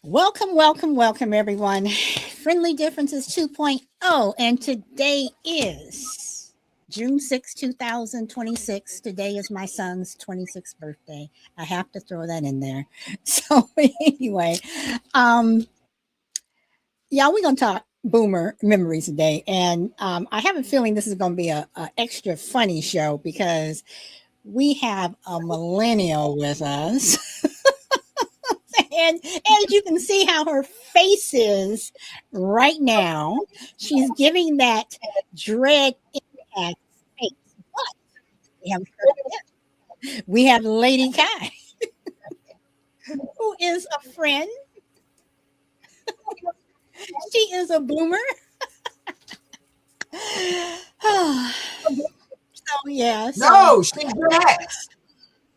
Welcome, welcome, welcome, everyone. Friendly Differences 2.0, and today is June 6th, 2026. Today is my son's 26th birthday. I have to throw that in there. So, anyway, um, y'all, we're going to talk boomer memories today. And I have a feeling this is going to be a extra funny show because we have a millennial with us. And as you can see how her face is right now, she's giving that dread impact face. But we have, we have Lady Kai, who is a friend. She is a boomer. So yeah, so No, she's Gen X.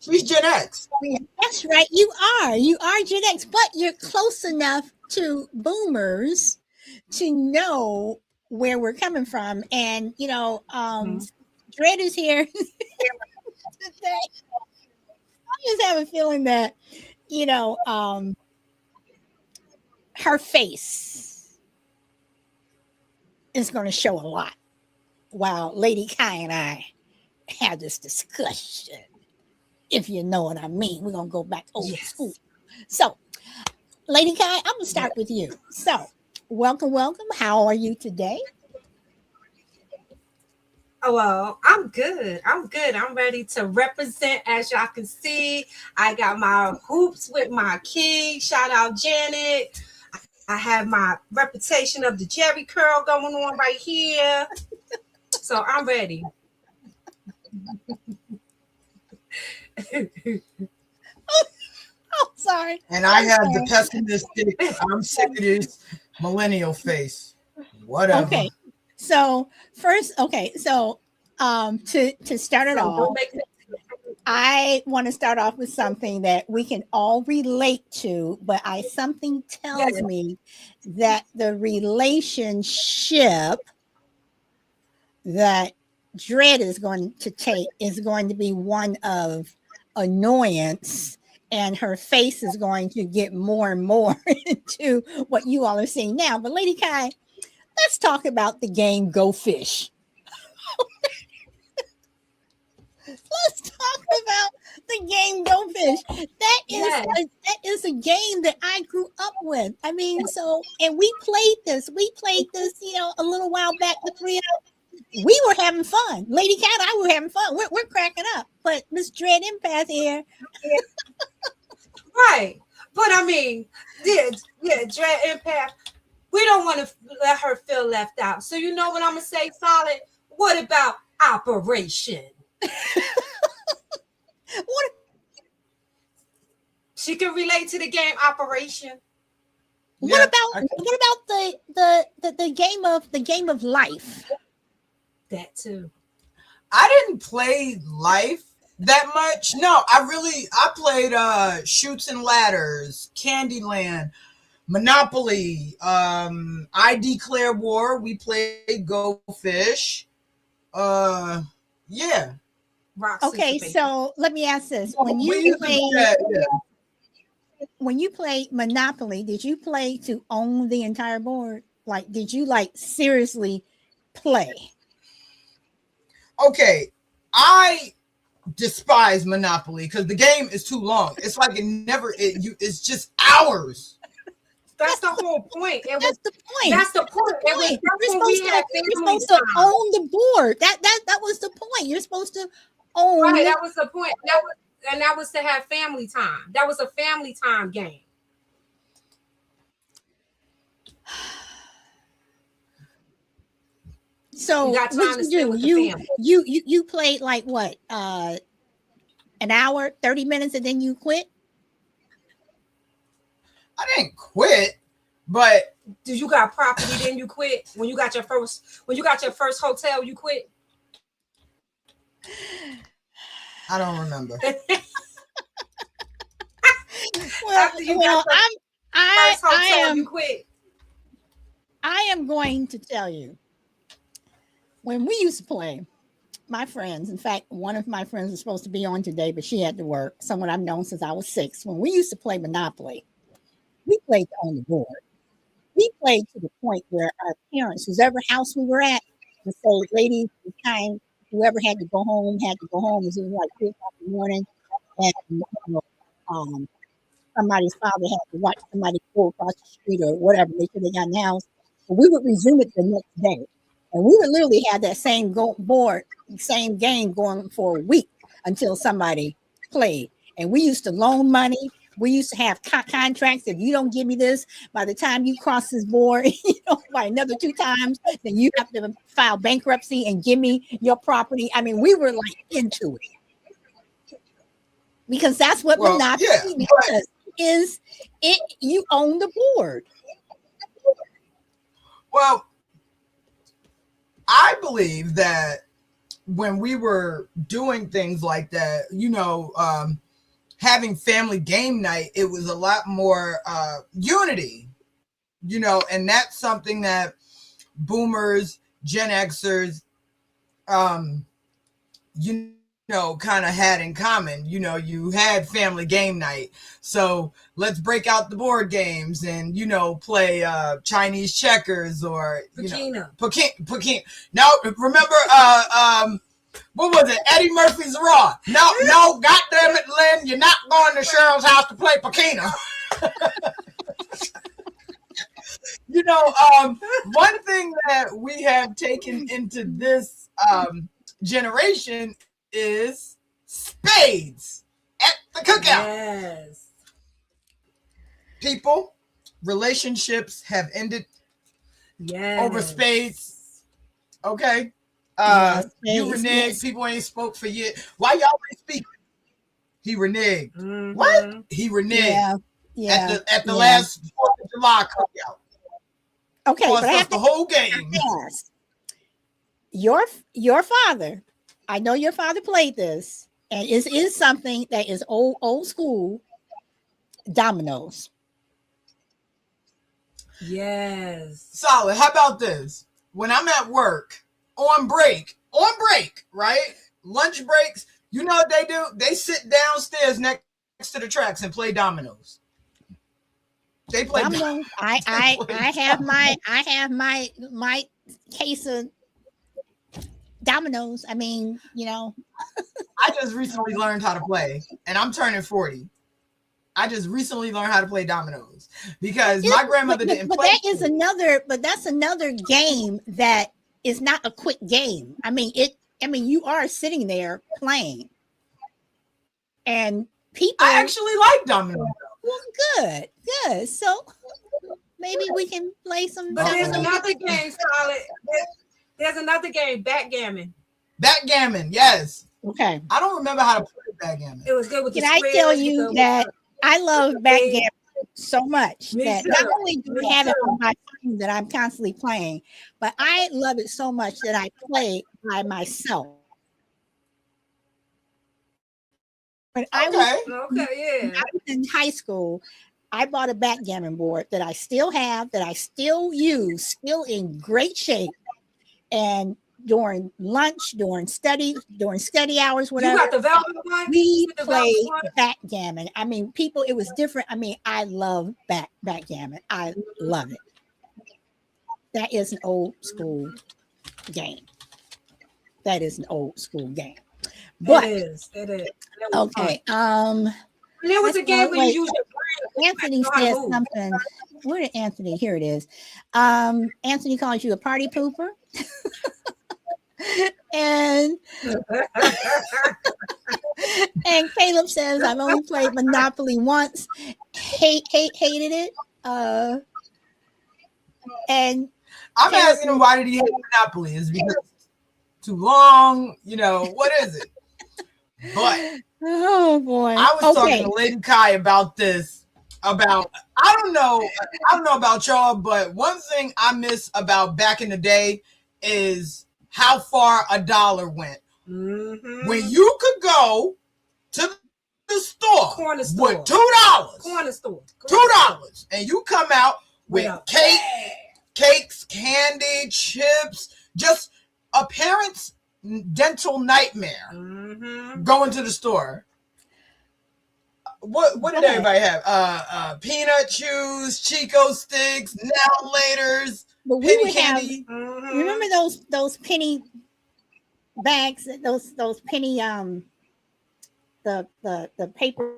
She's Gen X. that's right. You are Gen X, but you're close enough to boomers to know where we're coming from. And Dread is here today. I just have a feeling that you know um her face is going to show a lot while Lady Kai and I have this discussion, if you know what I mean. We're going to go back old school. Yes. So Lady Kai, I'm going to Yeah. start with you. So welcome, welcome. How are you today? Oh, well, I'm good. I'm good. I'm ready to represent. As y'all can see, I got my hoops with my king. Shout out Janet. I have my reputation of the Jerry curl going on right here. So I'm ready. Oh, sorry. And I I'm have the sorry. pessimistic, I'm sick of this millennial face. Whatever. Okay. So first, okay. So to start it So don't off, make it. I want to start off with something that we can all relate to, but I something Yeah, tells me that the relationship that Dread is going to take is going to be one of annoyance, and her face is going to get more and more into what you all are seeing now. But Lady Kai, let's talk about the game Go Fish. Let's talk about the game Go Fish. yeah. That is a game that I grew up with. I mean, so and we played this. We played this, a little while back. The three of us. We were having fun. Lady Cat and I were having fun. We're cracking up. But Miss Dread Empath here. Right. But I mean, yeah, Dread Empath. We don't want to let her feel left out. So you know what I'm gonna say, Solid? What about Operation? What She can relate to the game Operation. what Yeah, about I can. what about the game of life? That too. I didn't play Life that much. No, I played Shoots and Ladders, Candyland, Monopoly, I Declare War. We played Go Fish. Uh yeah. Rock Okay, Super Bacon. so let me ask this. We used to do that. Yeah. When you played Monopoly, did you play to own the entire board? Like did you like seriously play? Okay. I despise Monopoly because the game is too long. It's like it's just hours. That's the whole point. It That's was the point. that's the point. It was Point. that's when we had You're family supposed to time. own the board. That was the point. You're supposed to own. Right, that was the point. That was to have family time. That was a family time game. You So got what time to you spend do? with the You family. you you you played like what? An hour, 30 minutes, and then you quit. I didn't quit, but Did you got property, then you quit? When you got your first hotel, you quit? I don't remember. Well, After you got well, your I first I hotel, you am quit. I am going to tell you when we used to play. My friends, in fact, one of my friends was supposed to be on today, but she had to work. Someone I've known since I was 6. When we used to play Monopoly, We played on the board. We played to the point where our parents, whoever house we were at, would say, ladies, it's time, whoever had to go home had to go home. It was like 3 o'clock in the morning. And um, somebody's father had to watch somebody go across the street or whatever, make sure they got in the house. But we would resume it the next day. And we would literally have that same board, same game going for a week until somebody played. And we used to loan money. We used to have contracts. If you don't give me this, by the time you cross this board, by another 2 times, then you have to file bankruptcy and give me your property. I mean, we were like into it because that's what Monopoly is. It you own the board. Well, I believe that when we were doing things like that, having family game night, it was a lot more unity, and that's something that boomers, Gen Xers, kind of had in common. You had family game night. So let's break out the board games and, play Chinese checkers or, Pekina. No, remember, what was it? Eddie Murphy's Raw. No, goddamn it, Lynn, you're not going to Cheryl's house to play Pekina. One thing that we have taken into this generation is spades at the cookout. Yes. People, relationships have ended over spades. Okay. You reneged. Yes. People ain't spoke for years. Why y'all ain't speaking? He reneged. Mm-hmm. What? He reneged. Yeah. At the last 4th of July cookout. Okay, but I have the whole game. Yes. Your father, I know your father played this, and it is something that is old school. Dominoes. Yes. Solid. How about this? When I'm at work, on break, right? Lunch breaks, you know what they do? They sit downstairs next to the tracks and play dominoes. They play dominoes. I have my case of dominoes. I mean, I just recently learned how to play, and I'm turning 40. I just recently learned how to play dominoes because my grandmother didn't play. But that's another game that is not a quick game. I mean, you are sitting there playing, and people. I actually like dominoes. Well, good. So maybe we can play some. But there's another game, Solid. There's another game, backgammon. Backgammon, yes. Okay. I don't remember how to play backgammon. It was good with the squares. Can I tell you that I love backgammon so much that not only do we have it on my phone that I'm constantly playing, but I love it so much that I play by myself. When I was in high school, I bought a backgammon board that I still have, that I still use, still in great shape. And during lunch, during study hours, whatever, you got the velvet one? We played backgammon. I mean, people, it was different. I mean, I love backgammon. I love it. That is an old school game. But it is. Okay. There was a game where you use your brain. Anthony said something. Where did Anthony? Here it is. Anthony calls you a party pooper. and Caleb says, I've only played Monopoly once. Hated it. And I'm asking him, why did he hate Monopoly? Is because it's too long? What is it? But oh boy, I was talking to Lady Kai about this. I don't know about y'all, but one thing I miss about back in the day is how far $1 went. Mm-hmm. When you could go to the store with $2, $2, and you come out with cakes, candy, chips, just a parent's dental nightmare. Mm-hmm. Going to the store. what did everybody have? Peanut chews, Chico sticks, now laters, But we penny would candy. have. Remember those penny bags? Those penny the paper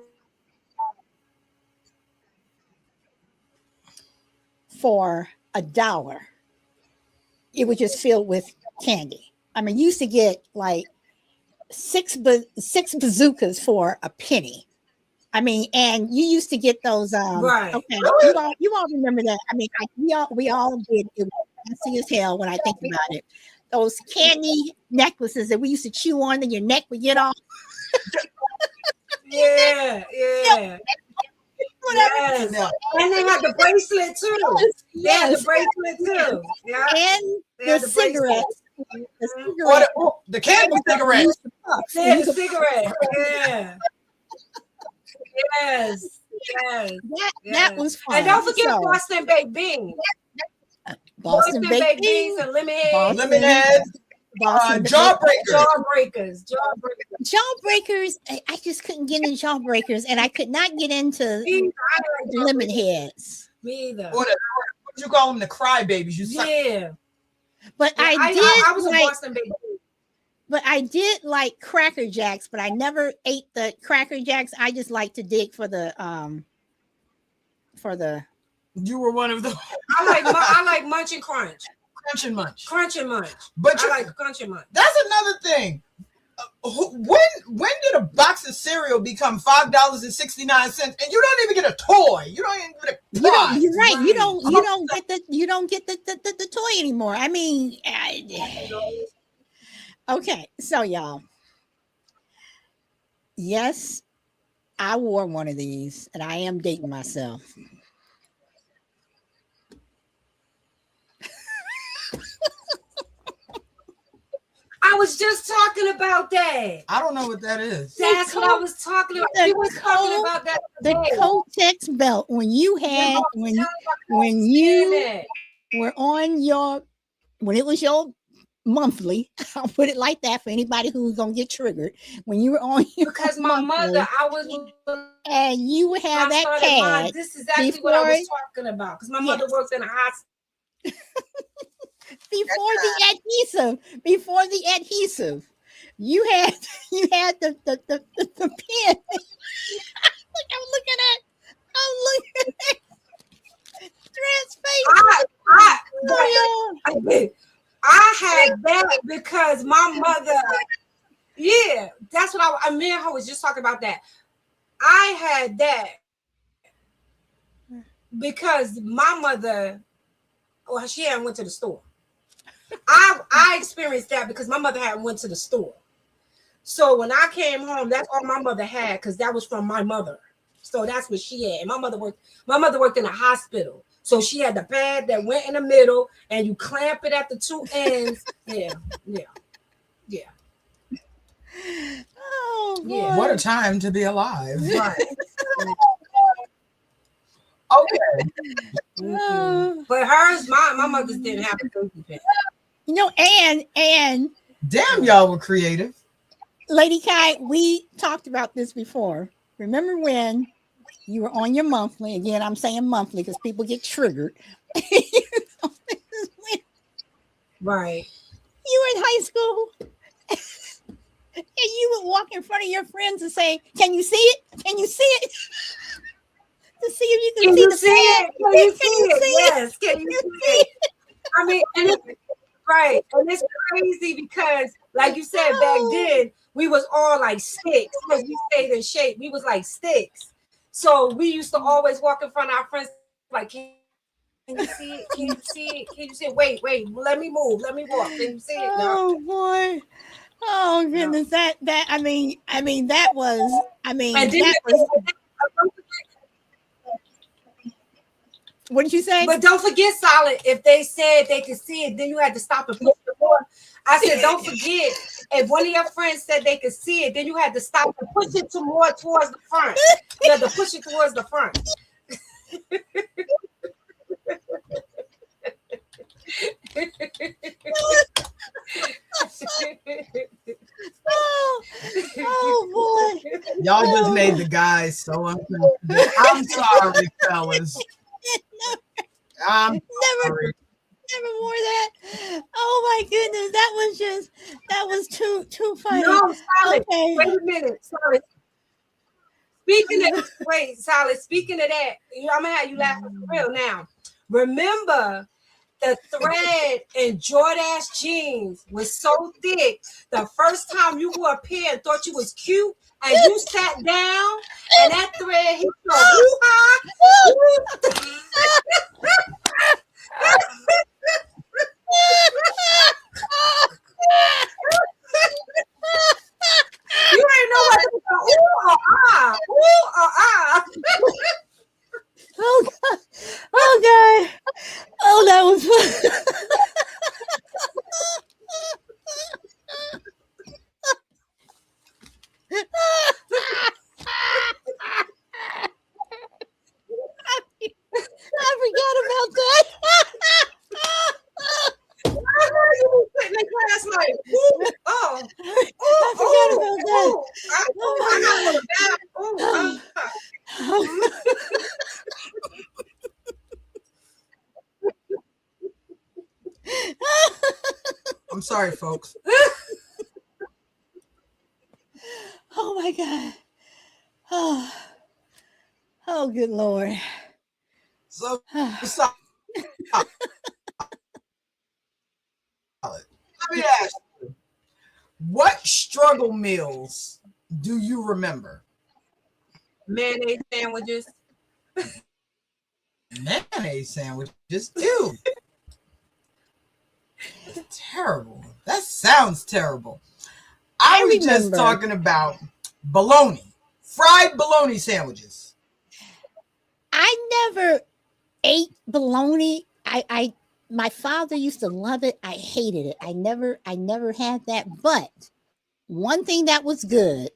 for $1. It was just filled with candy. I mean, you used to get like six bazookas for a penny. I mean, and you used to get those. Right. Okay, you all remember that. I mean, we all did. It was nasty as hell when I think about it. Those candy necklaces that we used to chew on, and your neck would get off. Yeah. Whatever. Yes. And they had the bracelet too. They had the bracelet too. Yeah. And the cigarettes. The Or cigarette. the candy cigarettes. Yeah, the cigarette. Yeah. Yes. That was fun. And don't forget So, Boston baked beans. Boston baked beans, and lemon heads. Lemon heads. Jawbreakers. Jawbreakers. I just couldn't get into jawbreakers, and I could not get into lemon heads. Me either. What you call them? The crybabies. Yeah. But Yeah, I was a Boston baked beans. But I did like Cracker Jacks, but I never ate the Cracker Jacks. I just like to dig for the. You were one of those. I like Munch and Crunch. Crunch and Munch. But I like Crunch and Munch. That's another thing. When did a box of cereal become $5.69 and you don't even get a toy? You don't even get a prize. You're right. You don't get the toy anymore. I mean, okay. So y'all, yes, I wore one of these, and I am dating myself. I was just talking about that. I don't know what that is. That's what I was talking about. We was talking about that today. The Kotex belt when you were on when it was your monthly. I'll put it like that for anybody who's gonna get triggered. When you were on your because my mother, and you would have that pad. This is exactly what I was talking about because my mother works in a hospital. Before the adhesive, you had the pen. I'm looking at Trent's face. I had that because my mother. Yeah, that's what I mean. I was just talking about that. I had that because my mother. Well, she hadn't went to the store. I experienced that because my mother hadn't went to the store. So when I came home, that's all my mother had because that was from my mother. So that's what she had. And my mother worked in a hospital. So she had the pad that went in the middle and you clamp it at the two ends. Yeah. Oh, boy. Yeah. What a time to be alive. Right. Okay. But hers, my mother's didn't have a cookie pen. And damn, y'all were creative. Lady Kai, we talked about this before. Remember when you were on your monthly? Again, I'm saying monthly because people get triggered. Right. You were in high school. And you would walk in front of your friends and say, "Can you see it? Can you see it?" To see if you can see the it. Can you see it? Yes. Can you see it? I mean, and it's crazy because, like you said, back then we was all like sticks because we stayed in shape. We was like sticks, so we used to always walk in front of our friends like, "Can you see it? Can you see it? Can you see it? Wait, let me move, let me walk. Can you see it?" Oh boy. Oh goodness, that I mean that was what did you say? But don't forget, Solid, if they said they could see it, then you had to stop and push it more. I said, don't forget, if one of your friends said they could see it, then you had to stop and push it more towards the front. You had to push it towards the front. Oh boy. Y'all just made the guys so uncomfortable. I'm sorry, fellas. I'm Never sorry. never wore that. Oh my goodness. That was too funny. No, Solid. Okay. Wait a minute. Solid. Speaking of that, I'm gonna have you laughing for real now. Remember the thread in Jordache jeans was so thick. The first time you wore a pair and thought you was cute, and you sat down, and that thread hit your hoo-ha. You ain't know what to do. Ooh or ah. Ooh or ah. Oh God. Oh God. Oh, that was fun. I forgot about that. You was sitting in class like, ooh, oh, I forgot about that. I'm sorry, folks. Oh my God. Oh, good Lord. So solid. Let me ask you, what struggle meals do you remember? Mayonnaise sandwiches. Mayonnaise sandwiches too. That's terrible. That sounds terrible. I was just remember. talking about bologna, fried bologna sandwiches. I never ate bologna. My father used to love it. I hated it. I never had that. But one thing that was good,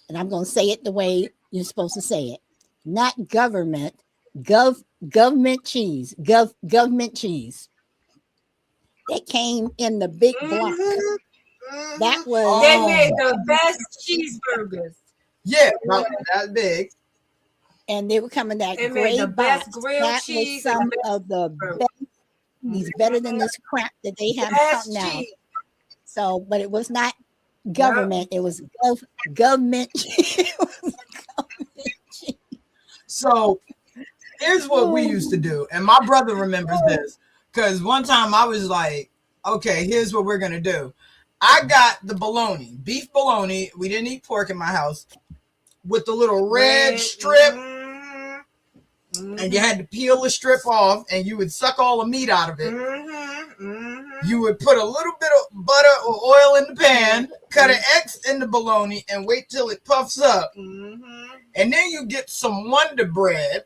and I'm going to say it the way you're supposed to say it, not government, government cheese, government cheese. That came in the big block. That was. They made the best cheeseburgers. Yeah, about that big. And they were coming that They gray made the box. best grilled That cheese. was some of the best cheese, better than this crap that they have out now. So, but it was not government. It was government. So here's what we used to do, and my brother remembers this because one time I was like, "Okay, here's what we're gonna do." I got the bologna, beef bologna. We didn't eat pork in my house, with the little red strip, and you had to peel the strip off, and you would suck all the meat out of it. You would put a little bit of butter or oil in the pan, cut an X in the bologna, and wait till it puffs up. And then you get some Wonder Bread,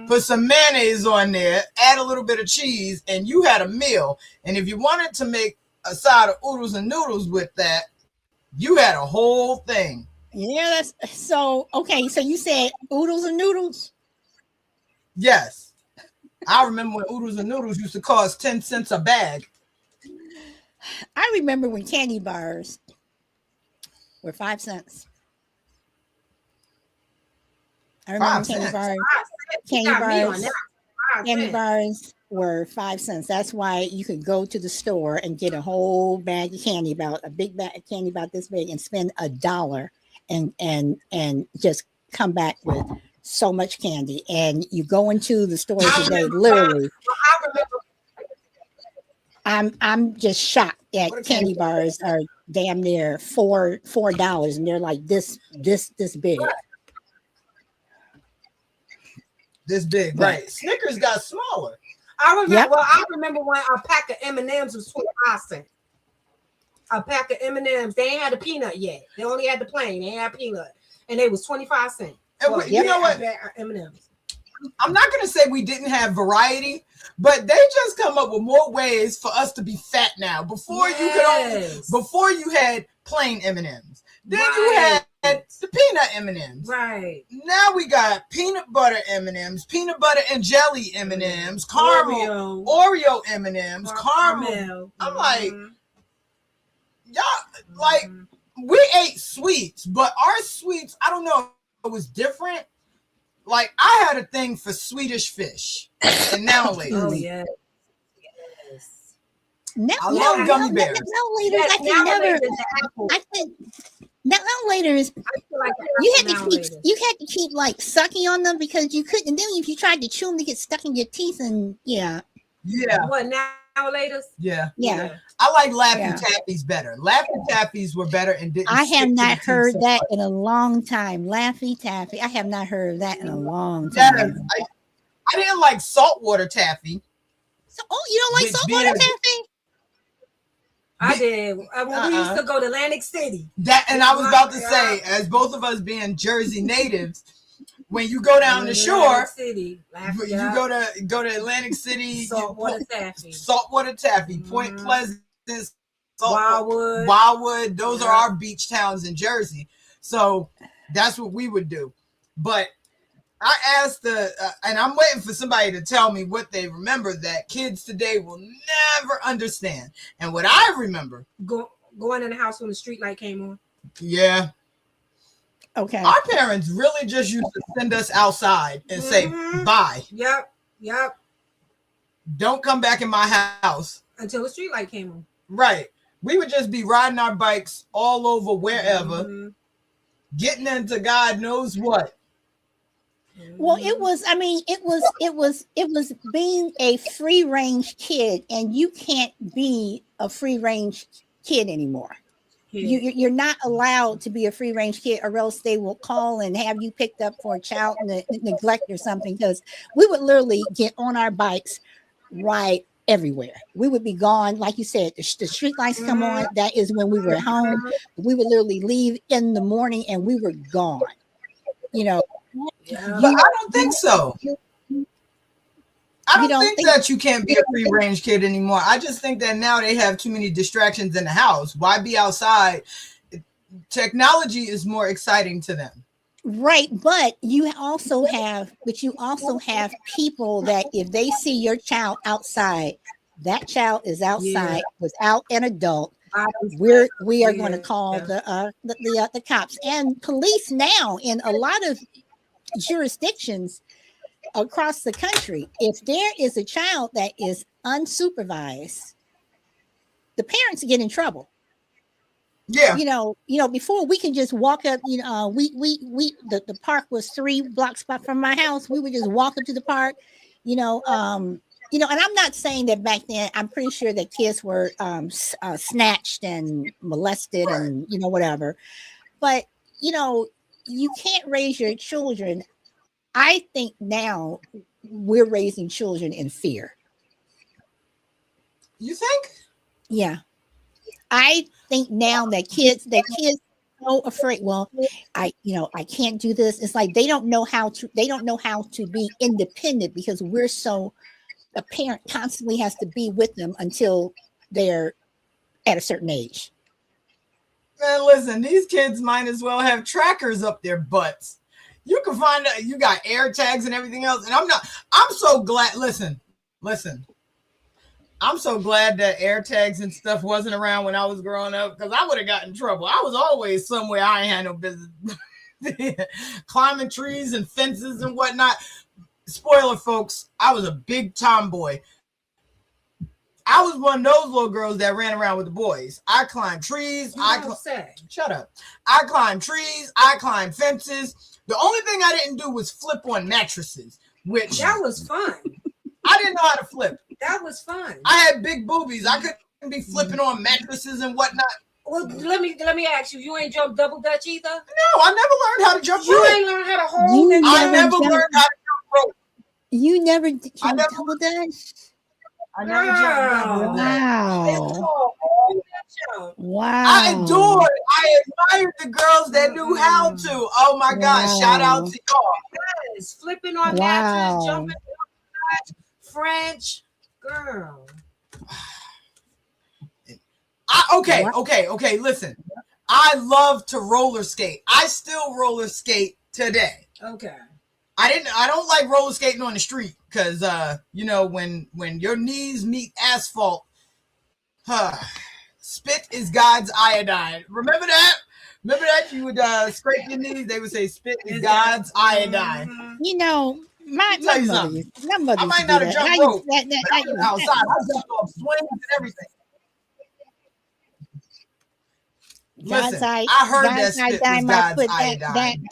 put some mayonnaise on there, add a little bit of cheese, and you had a meal. And if you wanted to make a side of oodles and noodles with that, you had a whole thing. Yeah, that's so okay. So you said oodles and noodles? Yes. I remember when oodles and noodles used to cost 10 cents a bag. I remember when candy bars were 5 cents. I remember candy bars were 5 cents. That's why you could go to the store and get a whole bag of candy, about a big bag of candy about this big, and spend $1 and just come back with so much candy. And you go into the store today, literally. I'm just shocked that candy bars are damn near $4, and they're like this big. This big, right? Snickers got smaller. I remember when a pack of M&Ms was 25 cents. A pack of M&Ms. They ain't had the peanut yet. They only had the plain. They ain't had peanut, and they was 25 cents. And you know what? M&Ms. I'm not gonna say we didn't have variety, but they just come up with more ways for us to be fat now. Before you had plain M&Ms. Then you had the peanut M&Ms. Right. Now we got peanut butter M&Ms, peanut butter and jelly M&Ms, caramel, Oreo M&Ms, caramel. I'm like, y'all, like, we ate sweets, but our sweets, I don't know, it was different. Like I had a thing for Swedish fish, and now Oh laters. yeah. Now, I love gummy bears. Laters, I can never. I think now laters. I feel like You had to keep like sucking on them because you couldn't. And then if you tried to chew them, they get stuck in your teeth, and yeah. What now laters? Yeah. Yeah. I like Laffy Taffies better. Laffy Taffies were better and didn't. I have not heard so that much. in a long time. Laffy Taffy. I have not heard that in a long time. Yes, I didn't like saltwater taffy. So, you don't like saltwater taffy? I did. When we used to go to Atlantic City. That, and I was about to say, as both of us being Jersey natives, when you go down the shore, City, you go to Atlantic City, saltwater taffy, Point Pleasant, Wildwood. Those are our beach towns in Jersey. So that's what we would do. But I asked and I'm waiting for somebody to tell me what they remember that kids today will never understand. And what I remember, going in the house when the street light came on. Yeah. Okay. Our parents really just used to send us outside and say bye. Yep. Don't come back in my house until the street light came on. Right. We would just be riding our bikes all over wherever, getting into God knows what. Well, it was being a free range kid, and you can't be a free range kid anymore. Yeah. You're not allowed to be a free range kid, or else they will call and have you picked up for a child neglect or something. Because we would literally get on our bikes, ride everywhere. We would be gone, like you said. The street lights come on. That is when we were at home. We would literally leave in the morning, and we were gone. You know. But I don't think so. I don't think that you can't be a free range kid anymore. I just think that now they have too many distractions in the house. Why be outside? Technology is more exciting to them. Right, but you also have people that if they see your child outside, that child is outside without an adult. We are going to call the cops and police now in a lot of jurisdictions across the country. If there is a child that is unsupervised, the parents get in trouble. Yeah, you know, before we can just walk up. The park was 3 blocks from my house. We would just walk up to the park. And I'm not saying that back then. I'm pretty sure that kids were snatched and molested and whatever. But you can't raise your children. I think now we're raising children in fear. You think? Yeah. I think now that kids are so afraid. Well, I can't do this. It's like they don't know how to be independent because a parent constantly has to be with them until they're at a certain age. Man, listen, these kids might as well have trackers up their butts. You can find out you got air tags and everything else. And I'm so glad. Listen. I'm so glad that air tags and stuff wasn't around when I was growing up because I would have gotten in trouble. I was always somewhere I ain't had no business. Climbing trees and fences and whatnot. Spoiler, folks, I was a big tomboy. I was one of those little girls that ran around with the boys. I climbed trees. Shut up. I climbed trees. I climbed fences. The only thing I didn't do was flip on mattresses, which that was fun. I didn't know how to flip. That was fun. I had big boobies. I couldn't be flipping on mattresses and whatnot. Well, let me ask you. You ain't jumped double dutch either? No, I never learned how to jump rope. You ain't learned how to hold. I never learned how to jump rope. You never jumped double dutch? I never jumped. Wow. I admired the girls that knew how to. Oh my God. Shout out to y'all. Yes. Flipping on mattress, jumping French. Girl. Okay. Listen. I love to roller skate. I still roller skate today. Okay. I don't like roller skating on the street because when your knees meet asphalt, spit is God's iodine. Remember that? Remember that you would scrape your knees? They would say, "Spit is God's iodine." You know, my Tell you mother something. used, my mother I used to might do not have that. And jumped I used rope, that, that, but I I was used outside. I jumped off swings and everything. God's Listen, eye, I heard that God's spit was iodine, my God's foot. iodine.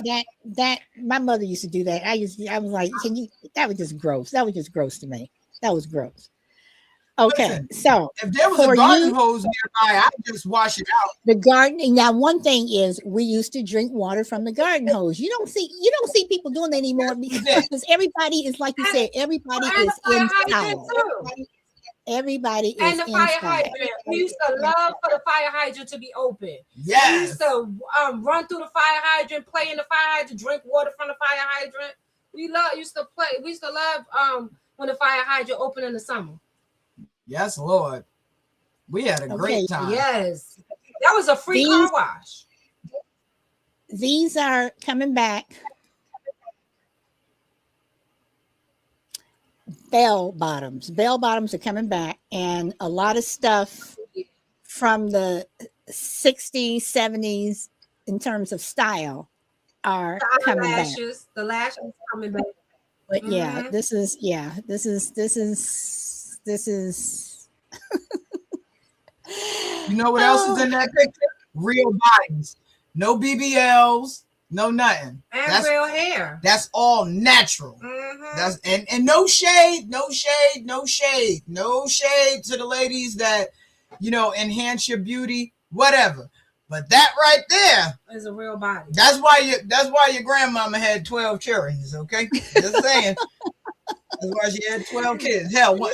That. My mother used to do that. I was like, can you? That was just gross. That was just gross to me. That was gross. Okay, Listen, so if there was a for garden you, hose nearby, I'd just wash it out. the gardening. Now, one thing is, we used to drink water from the garden hose. You don't see people doing that anymore because everybody is like you said. Everybody And is the fire in hydrant style. too. Everybody And is the in fire style. hydrant. We used to love for the fire hydrant to be open. We Yes. used to run through the fire hydrant, play in the fire hydrant, drink water from the fire hydrant. We used to love when the fire hydrant opened in the summer. Yes, Lord. We had a great time. Yes. That was a free car wash. These are coming back. Bell bottoms are coming back, and a lot of stuff from the 60s, 70s in terms of style are coming back. The lashes coming back. But yeah, this is You know what else is in that picture? Real bodies. No BBLs, no nothing. And that's real hair. That's all natural. That's and no shade to the ladies that, you know, enhance your beauty, whatever. But that right there is a real body. That's why your grandmama had 12 children, okay? Just saying. That's why she had 12 kids. Hell, you're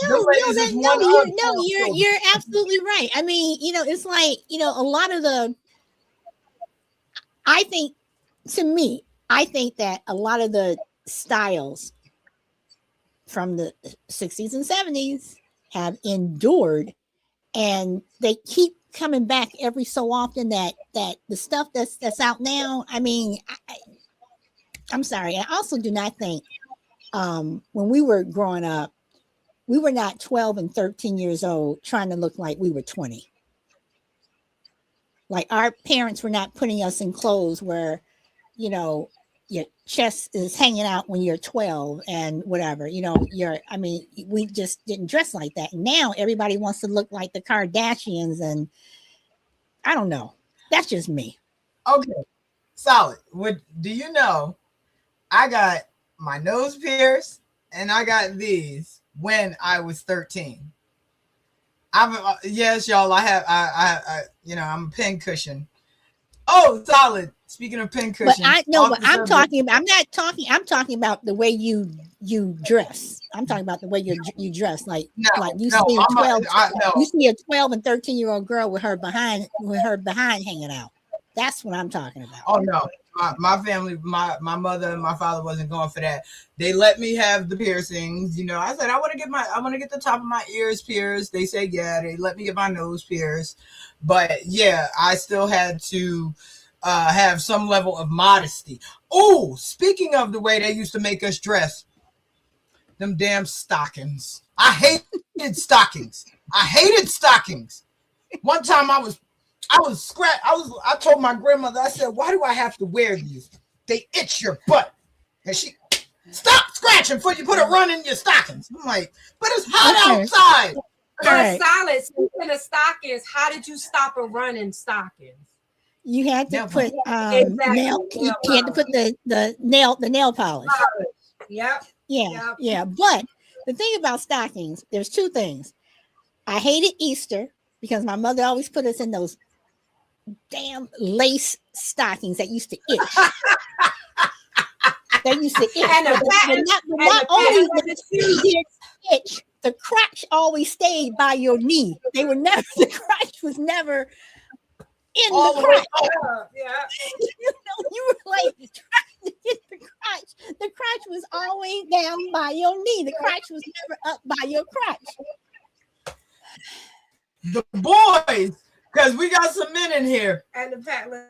absolutely right. I mean, you know, it's like, you know, a lot of I think that a lot of the styles from the 60s and 70s have endured, and they keep coming back every so often. That the stuff that's out now, I mean, I'm sorry. I also do not think when we were growing up, we were not 12 and 13 years old trying to look like we were 20. Like, our parents were not putting us in clothes where, you know, your chest is hanging out when you're 12 and whatever, you know, we just didn't dress like that. Now everybody wants to look like the Kardashians, and I don't know. That's just me. Okay. Solid. Do you know, I got my nose pierced and I got these when I was 13. Yes, y'all, I you know, I'm a pin cushion. Oh, solid. Speaking of pin cushions. I'm talking about the way you dress. I'm talking about the way you dress. Like you see a 12 and 13-year-old girl with her behind hanging out. That's what I'm talking about. Oh no. My family, my mother and my father wasn't going for that. They let me have the piercings. You know, I said I want to get the top of my ears pierced. They said yeah. They let me get my nose pierced, but yeah, I still had to have some level of modesty. Oh, speaking of the way they used to make us dress, them damn stockings. I hated stockings. One time I told my grandmother, I said, why do I have to wear these? They itch your butt. And she, stop scratching before you put a run in your stockings. I'm like, but it's hot outside. Solid. Speaking of stockings, how did you stop a run in stockings? You had to put nail. You had to put the nail polish. Yep. Yeah. But the thing about stockings, there's two things. I hated Easter because my mother always put us in those damn lace stockings that used to itch. They used to itch. And not only did it itch, the crotch always stayed by your knee. The crotch was never in the crotch. Yeah. You know, you were like trying to get the crotch. The crotch was always down by your knee. The crotch was never up by your crotch. The boys, because we got some men in here. And the patent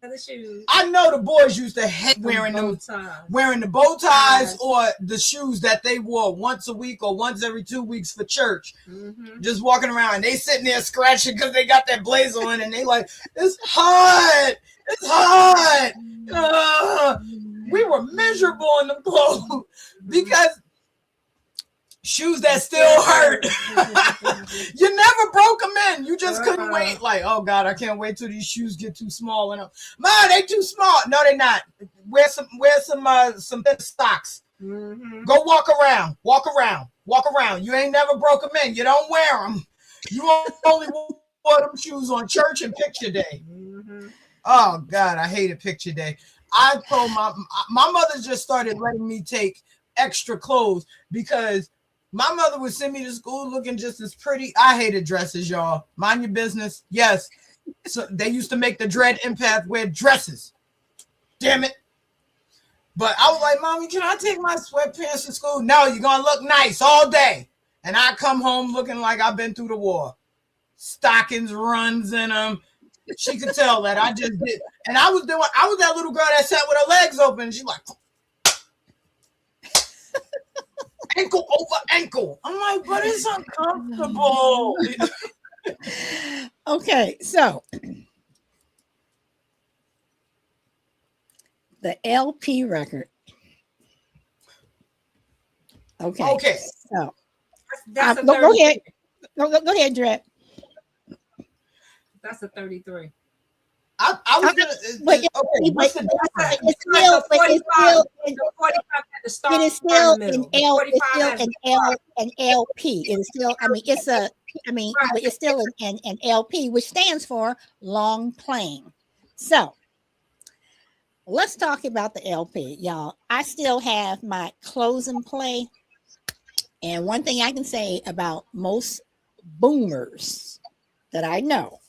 leather shoes. I know the boys used to hate wearing the bow ties or the shoes that they wore once a week or once every 2 weeks for church. Mm-hmm. Just walking around and they sitting there scratching because they got that blazer on and they like, it's hot. It's hot. We were miserable in the clothes because shoes that still hurt. You never broke them in. You just couldn't wait. Like, oh God, I can't wait till these shoes get too small. And Ma, they too small. No, they're not. Wear some thin socks. Mm-hmm. Go walk around. You ain't never broke them in. You don't wear them. You only wore them shoes on church and picture day. Mm-hmm. Oh God, I hated picture day. I told my mother just started letting me take extra clothes because my mother would send me to school looking just as pretty. I hated dresses, y'all. Mind your business. Yes. So they used to make the dread empath wear dresses. Damn it. But I was like, Mommy, can I take my sweatpants to school? No, you're going to look nice all day. And I come home looking like I've been through the war. Stockings, runs in them. She could tell that I just did. And I was that little girl that sat with her legs open. She's like, ankle over ankle. I'm like, but it's uncomfortable. Okay, so the LP record. Okay. So That's a go ahead. Go ahead, Dred. That's a 33. I was gonna. But what's the difference? it's still, the start it is still in the an middle. L. It's 45 still has an L, an LP. It is still. I mean, it's a. I mean, but it's still an LP, which stands for long playing. So let's talk about the LP, y'all. I still have my close and play, and one thing I can say about most boomers that I know.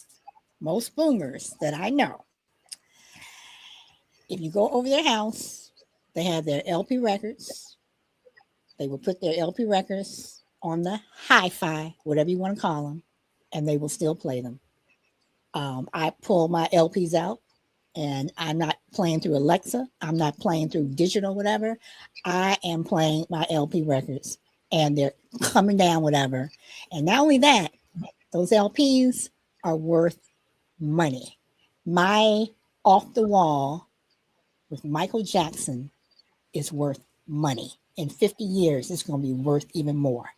If you go over their house, they have their LP records. They will put their LP records on the hi-fi, whatever you want to call them, and they will still play them. I pull my LPs out, and I'm not playing through Alexa. I'm not playing through digital, whatever. I am playing my LP records, and they're coming down, whatever. And not only that, those LPs are worth money. My Off the Wall with Michael Jackson is worth money. In 50 years, it's going to be worth even more.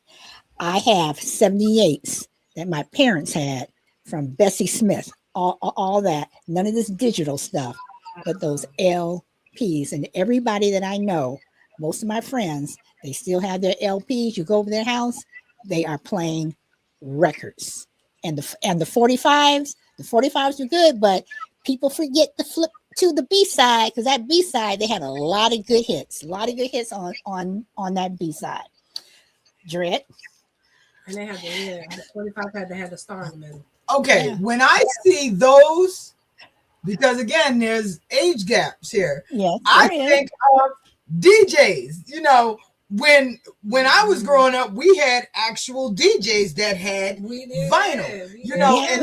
I have 78s that my parents had from Bessie Smith, all that, none of this digital stuff, but those LPs. And everybody that I know, most of my friends, they still have their LPs. You go over their house, they are playing records. And the 45s, are good, but people forget to flip to the B-side, because that B-side, they had a lot of good hits. On that B-side. Dred? And they had the 45 had to have the star in the middle. Okay, Yeah. when I see those, because again, there's age gaps here. Yes, I think of DJs. You know, when I was growing up, we had actual DJs that had vinyl. You know, and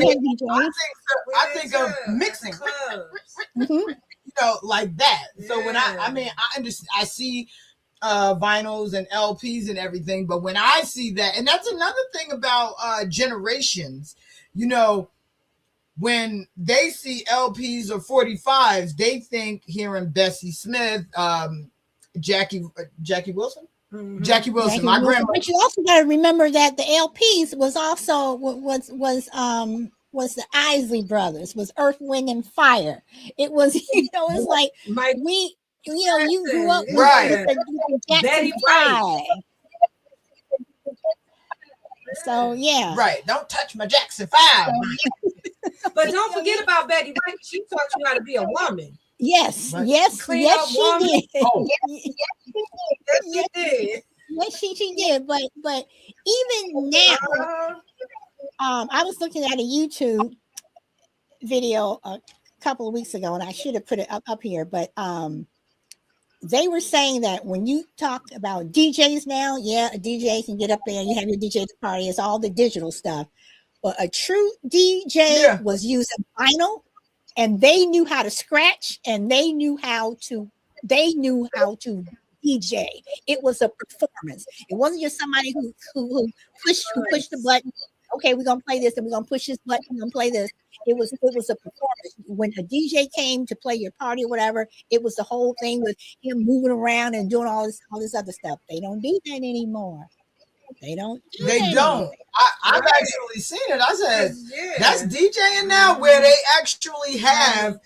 I think of mixing. Mm-hmm. You know, like that. So when I understand, I see vinyls and LPs and everything, but when I see that, and that's another thing about generations, you know, when they see LPs or 45s, they think hearing Bessie Smith, Jackie Wilson. Mm-hmm. Jackie Wilson, my grandma. But you also got to remember that the LPs was also was the Isley Brothers, was Earth, Wind, and Fire. It was, it's like you grew up with the Jackson 5. So yeah. Right. Don't touch my Jackson 5. But don't forget about Betty White. She taught you how to be a woman. Yes, right. yes, Clean yes, up she woman. did. Oh. Yes, she did. Yes, she did. But even now, I was looking at a YouTube video a couple of weeks ago, and I should have put it up here, but they were saying that when you talk about DJs now, yeah, a DJ can get up there, you have your DJ party, it's all the digital stuff. But a true DJ was using vinyl, and they knew how to scratch, and they knew how to DJ. It was a performance. It wasn't just somebody who pushed the button okay, we're gonna play this and we're gonna push this button, we're gonna play this. It was a performance. When a DJ came to play your party or whatever, it was the whole thing with him moving around and doing all this other stuff. They don't do that anymore. They don't do They that don't. anymore. I've actually seen it. I said, that's DJing now, where they actually have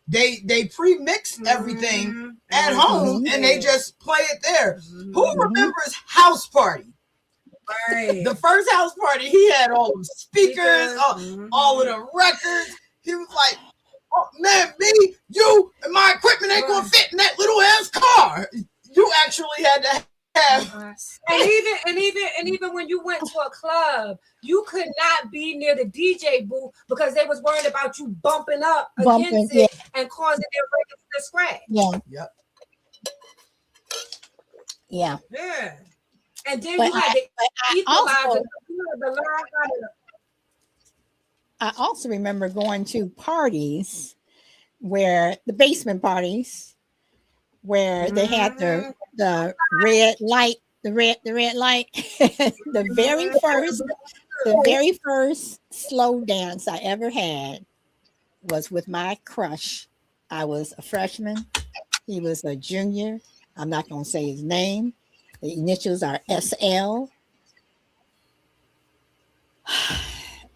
they pre-mix everything at home and they just play it there. Who remembers House Party? Right. The first house party, he had all the speakers, all of the records. He was like, oh man, me, you, and my equipment ain't gonna fit in that little ass car. You actually had to have. And even when you went to a club, you could not be near the DJ booth because they was worried about you bumping up against it and causing their records to scratch. Yeah. Yeah. And then you had the equalizer. I also remember going to parties where the basement parties where they had the red light, the red light. the very first slow dance I ever had was with my crush. I was a freshman. He was a junior. I'm not going to say his name. The initials are SL.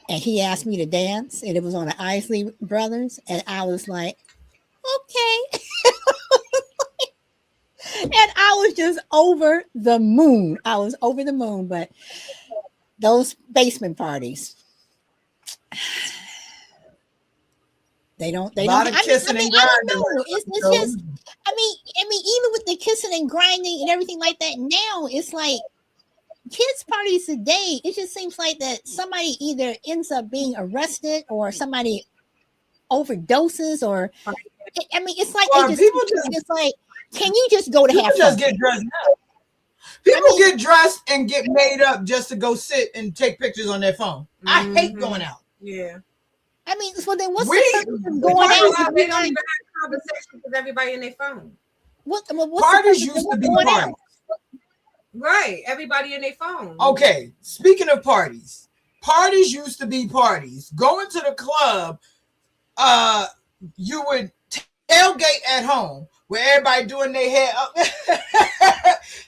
And he asked me to dance, and it was on the Isley Brothers. And I was like, okay. And I was just over the moon. I was over the moon. But those basement parties, they don't. A lot of kissing and grinding. I don't know. It's just. I mean, even with the kissing and grinding and everything like that, now it's like kids' parties today. It just seems like that somebody either ends up being arrested or somebody overdoses, or I mean, it's like it's like, can you just go to have fun? Just get dressed up. People get dressed and get made up just to go sit and take pictures on their phone. I hate going out. Yeah. I mean, so then what's the purpose of going out? They don't even have conversations with everybody in their phone. What's parties used to be parties. Right. Everybody in their phone. Okay. Speaking of parties used to be parties. Going to the club, you would tailgate at home where everybody doing their hair up,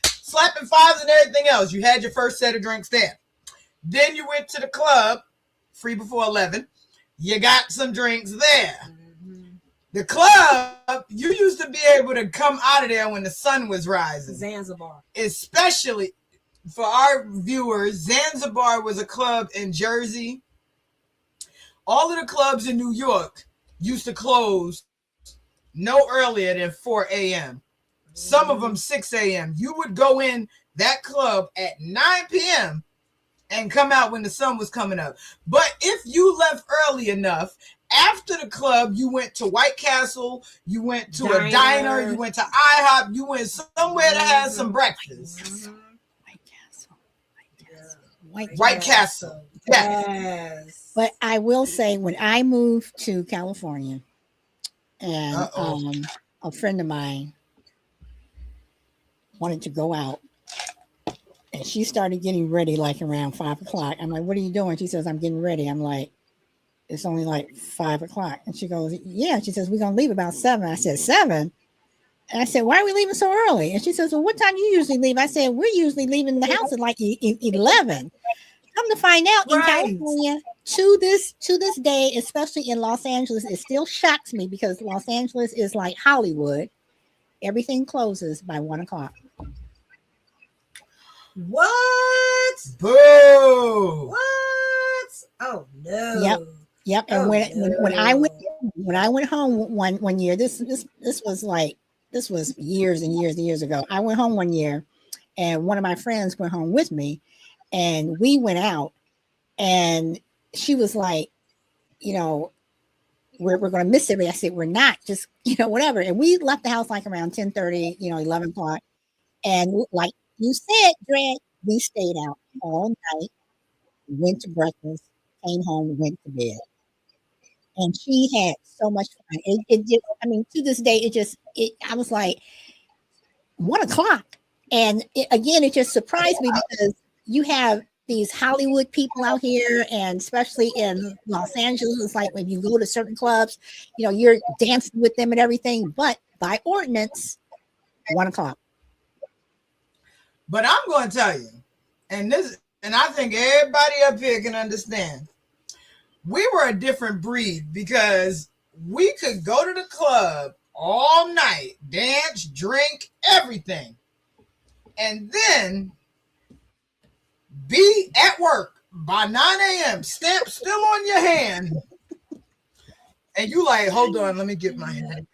slapping fives and everything else. You had your first set of drinks there. Then you went to the club, free before 11. You got some drinks there. The club, you used to be able to come out of there when the sun was rising. Zanzibar. Especially for our viewers, Zanzibar was a club in Jersey. All of the clubs in New York used to close no earlier than 4 a.m. Some of them 6 a.m. You would go in that club at 9 p.m. and come out when the sun was coming up. But if you left early enough, after the club, you went to White Castle, you went to a diner, you went to IHOP, you went somewhere to have some breakfast. White Castle. Yes. But I will say, when I moved to California, and a friend of mine wanted to go out, and she started getting ready like around 5 o'clock. I'm like, what are you doing? She says, I'm getting ready. I'm like, it's only like 5 o'clock. And she goes, yeah. She says, we're going to leave about 7. I said, 7? And I said, why are we leaving so early? And she says, well, what time do you usually leave? I said, we're usually leaving the house at like 11. Come to find out, in California, to this day, especially in Los Angeles, it still shocks me because Los Angeles is like Hollywood. Everything closes by 1 o'clock. What? Boo! What? Oh no! Yep. And when I went home one year, this was years and years and years ago. I went home one year, and one of my friends went home with me, and we went out, and she was like, we're going to miss it. I said, we're not, just, whatever. And we left the house like around 10:30, 11 o'clock. And like you said, Dred, we stayed out all night, went to breakfast, came home, went to bed. And she had so much fun. It just, to this day, I was like, 1 o'clock. And it just surprised me because you have these Hollywood people out here, and especially in Los Angeles, it's like when you go to certain clubs, you know, you're dancing with them and everything, but by ordinance, 1 o'clock. But I'm going to tell you, and I think everybody up here can understand. We were a different breed because we could go to the club all night, dance, drink, everything, and then be at work by 9 a.m., stamp still on your hand, and you like, hold on, let me get my hand.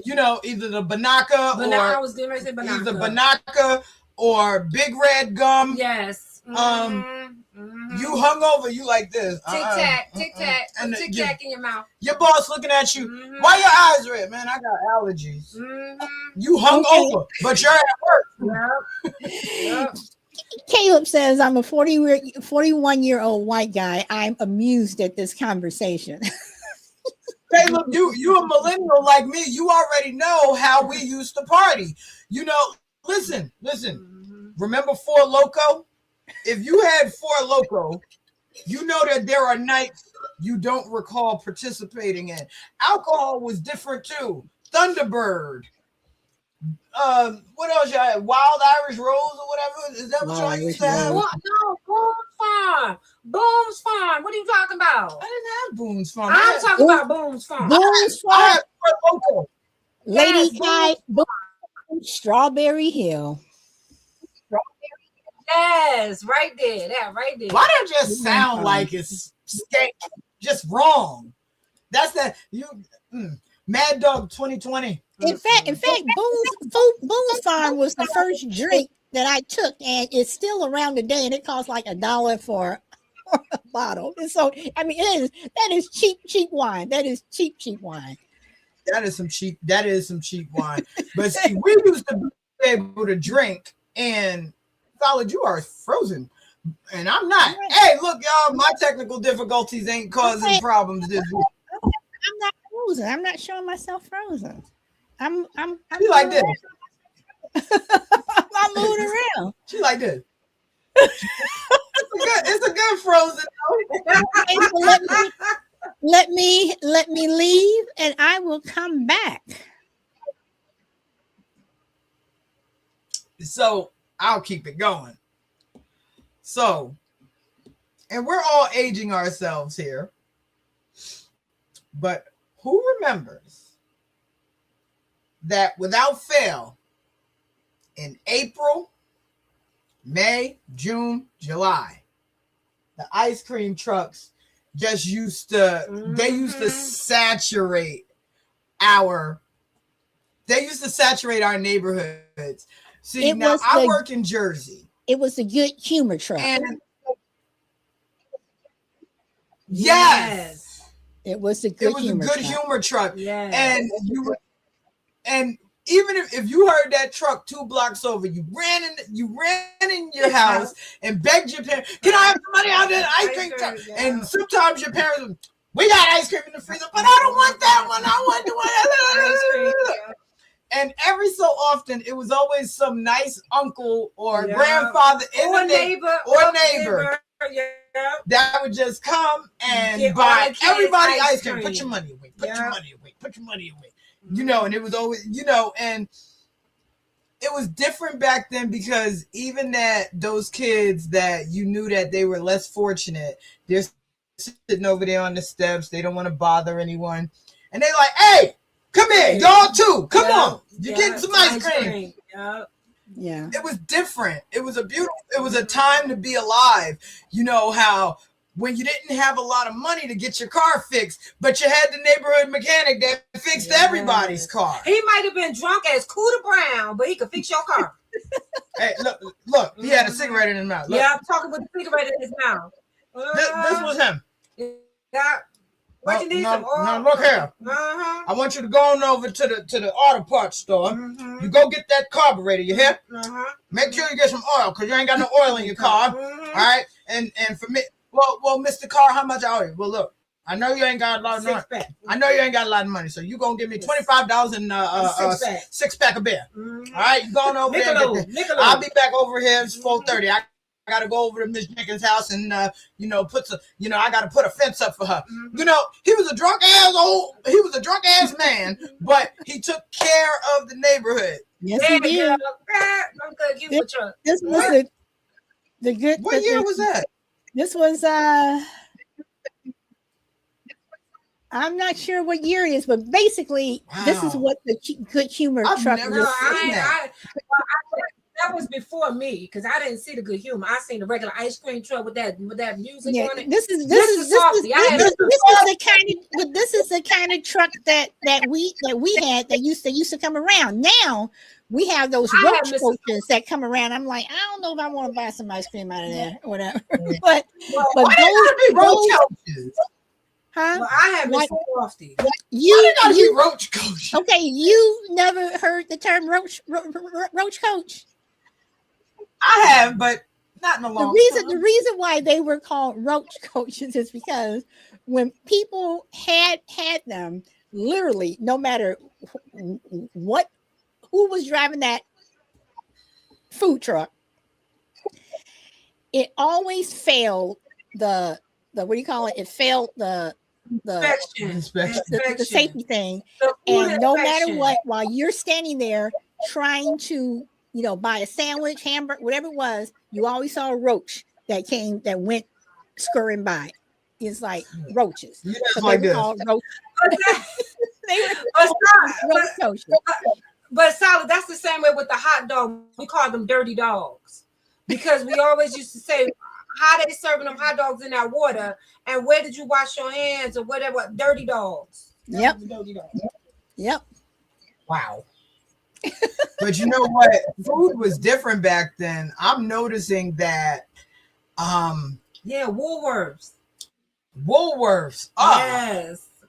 You know, either the Banaka or I was getting ready to say Banaka. either Banaka or Big Red Gum. Yes. You hung over, you like this. Tic tac, and tic tac in your mouth. Your boss looking at you. Why your eyes red, man? I got allergies. You hung over, but you're at work. Yep. Caleb says, I'm a 41-year-old white guy. I'm amused at this conversation. Caleb, you a millennial like me. You already know how we used to party. You know, listen. Remember Four Loko? If you had Four Loko, you know that there are nights you don't recall participating in. Alcohol was different too. Thunderbird. What else y'all had? Wild Irish Rose or whatever? Is that what y'all used to have? What? No, Boone's Farm. What are you talking about? I didn't have Boone's Farm. I'm talking about Boone's Farm. Boone's I Farm, had Four Loko. Lady Yes, Guy, Strawberry Hill. Yes, right there. That right there. Why that just sound like it's just wrong? That's that Mad Dog 2020. In fact, Boone's Farm was the first drink that I took, and it's still around today, and it costs like $1 for a bottle. And so, I mean, that is cheap wine. That is cheap wine. That is some cheap wine. But see, we used to be able to drink, and Solid, you are frozen, and I'm not. Hey, look, y'all, my technical difficulties ain't causing problems this week. I'm not frozen. I'm not showing myself frozen. I'm She like this. I'm moving around. She like this. It's a good frozen. Okay, so let me leave, and I will come back. So I'll keep it going. So, and we're all aging ourselves here, but who remembers that without fail, in April, May, June, July, the ice cream trucks just used to, they used to saturate our neighborhoods. See, now I work in Jersey. It was a good humor truck. And yes, it was a good humor truck. Yes. And even if you heard that truck 2 blocks over, you ran in your house and begged your parents, "Can I have some money out of the ice cream truck?" Yeah. And sometimes your parents would, "We got ice cream in the freezer, but I don't want that one. I want the one." Ice cream. Yeah. And every so often, it was always some nice uncle or grandfather or neighbor that would just come and buy everybody ice cream. Put your money away. Put your money away. Put your money away. You know, and it was always, you know, and it was different back then because even that those kids that you knew that they were less fortunate, they're sitting over there on the steps. They don't want to bother anyone. And they're like, "Hey, come here, y'all too. Come on. You're getting some ice cream." Yeah. It was different. It was a time to be alive. You know how when you didn't have a lot of money to get your car fixed, but you had the neighborhood mechanic that fixed everybody's car. He might have been drunk as Cooter Brown, but he could fix your car. Hey, look, he had a cigarette in his mouth. Look. Yeah, I'm talking with the cigarette in his mouth. This was him. Yeah. What you need some oil? Now look here. I want you to go on over to the auto parts store. You go get that carburetor. You hear? Make sure you get some oil because you ain't got no oil in your car. All right. And for me, well, Mr. Carr, how much I owe you? Well, look, I know you ain't got a lot of money. Six-pack. I know you ain't got a lot of money, so you gonna give me $25 and six-pack of beer. Mm-hmm. All right, you going over there? I'll be back over here. It's 4:30. I gotta go over to Miss Jenkins' house and I gotta put a fence up for her. Mm-hmm. He was a drunk ass man, but he took care of the neighborhood. Yes, he did. I'm gonna give you a truck. This was the good. What year was that? This was I'm not sure what year it is, but basically, this is what the Good Humor truck was. That was before me because I didn't see the Good Humor. I seen the regular ice cream truck with that music on it. This is the kind of truck that we had that used to come around. Now we have those roach coaches that come around. I'm like, I don't know if I want to buy some ice cream out of there or whatever. but those roach coaches. Huh? Well, I have Mr. Lofty. You roach coach. Okay, you never heard the term roach coach? I have, but not in a long time. The reason why they were called roach coaches is because when people had them, literally, no matter who was driving that food truck, it always failed the what do you call it? It failed the safety thing. And no matter what, while you're standing there trying to buy a sandwich, hamburger, whatever it was, you always saw a roach that went scurrying by. It's like roaches. Yeah, so like they were this. called roaches. But Solid, that's the same way with the hot dog. We call them dirty dogs because we always used to say, how they serving them hot dogs in that water, and where did you wash your hands or whatever? Dirty dogs. Yep. Dirty dogs. Yep. Wow. But you know what? Food was different back then. I'm noticing that. Woolworths.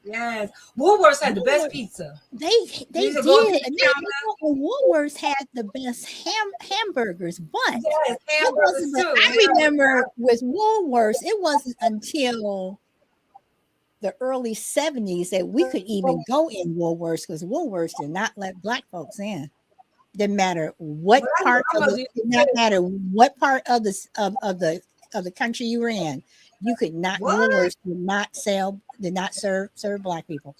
Yes. Woolworths had the best pizza. They did. And Woolworths had the best hamburgers, but I remember with Woolworths, it wasn't until the early 70s that we could even go in Woolworths because Woolworths did not let black folks in. Didn't matter what part of the country you were in. You could not. Woolworths did not serve black people.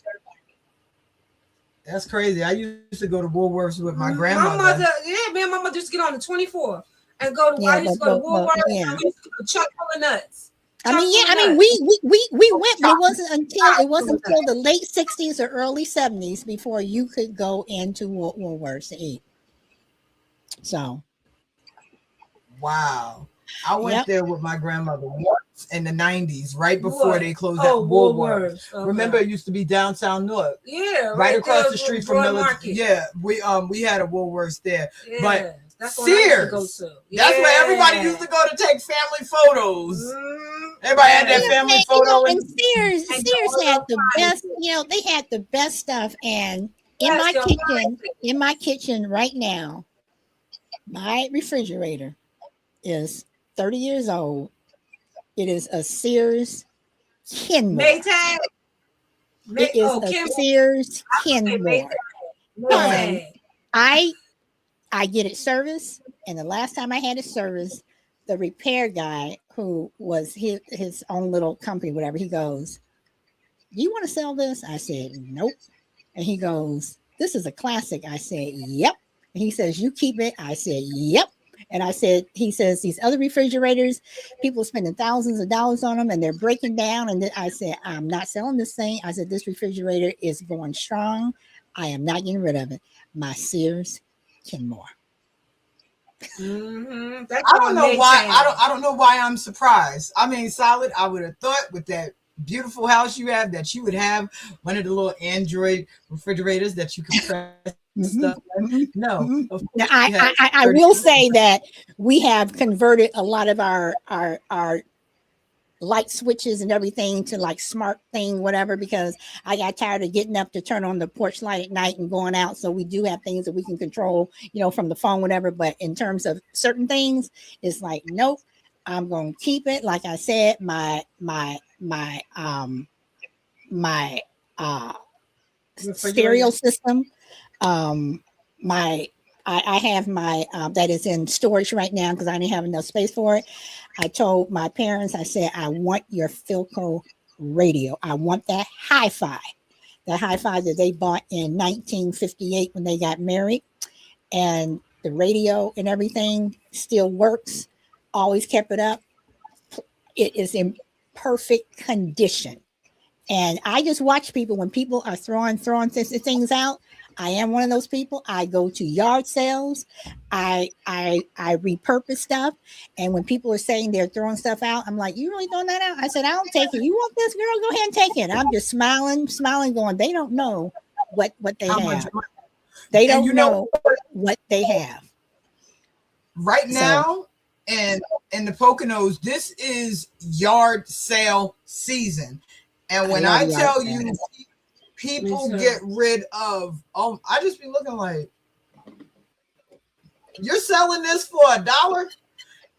That's crazy. I used to go to Woolworths with my grandmother. Me and my mother used to get on the 24 and go to. I used to go to Woolworths. And we used to go to Chuck full of nuts. We went, but it wasn't until the late 60s or early 70s before you could go into Woolworths to eat. So, wow. I went there with my grandmother once in the 90s, right before they closed that Woolworths. Okay. Remember, it used to be downtown North. Yeah, right across the street from Military. Yeah, we had a Woolworths there. Yeah, but that's Sears. That's where everybody used to go to take family photos. Everybody had that family photo. And Sears had the best. They had the best stuff. And in my kitchen right now, my refrigerator is 30 years old. It is a Sears Kenmore. Maytag. It is a Sears Kenmore. And I get it serviced. And the last time I had it serviced, the repair guy who was his own little company, whatever, he goes, "Do you want to sell this?" I said, "Nope." And he goes, "This is a classic." I said, "Yep." And he says, "You keep it?" I said, "Yep." And he says, "These other refrigerators, people are spending thousands of dollars on them and they're breaking down." And then I said, "I'm not selling this thing." I said, "This refrigerator is going strong. I am not getting rid of it." My Sears Kenmore. Mm-hmm. I don't know why. I don't know why I'm surprised. I mean, Solid, I would have thought with that beautiful house you have that you would have one of the little Android refrigerators that you can press. Stuff. No, now, I will say that we have converted a lot of our light switches and everything to like smart thing, whatever, because I got tired of getting up to turn on the porch light at night and going out. So we do have things that we can control, from the phone, whatever. But in terms of certain things, it's like, nope, I'm going to keep it. Like I said, my my stereo Refrigerator. system. My I have my that is in storage right now because I didn't have enough space for it. I told my parents, I said, I want your Philco radio. I want that hi-fi. The hi-fi that they bought in 1958 when they got married. And the radio and everything still works. Always kept it up. It is in perfect condition. And I just watch people when people are throwing things out. I am one of those people. I go to yard sales. I repurpose stuff. And when people are saying they're throwing stuff out, I'm like, you really throwing that out? I said, I'll take it. You want this, girl? Go ahead and take it. I'm just smiling, going, they don't know what they How much? have. They And don't you know, know what they have. right So now, and in the Poconos, this is yard sale season. And I when love I yard tell sales. you, people Me too. get rid of, I just be looking like, you're selling this for $1?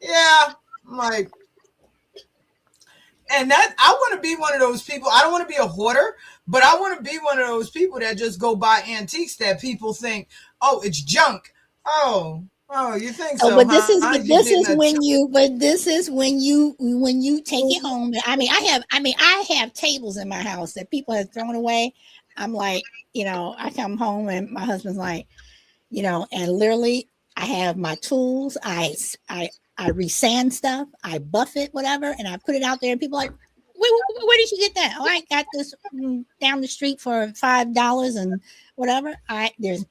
Yeah. I'm like, and that I want to be one of those people. I don't want to be a hoarder, but I want to be one of those people that just go buy antiques that people think, oh, it's junk. Oh, you think Oh, so, but this huh? is but You this getting is a when you when you take it home. I have tables in my house that people have thrown away. I'm like, I come home and my husband's like, and literally I have my tools. I resand stuff. I buff it, whatever, and I put it out there. And people are like, where did you get that? Oh, I got this down the street for $5 and whatever. There's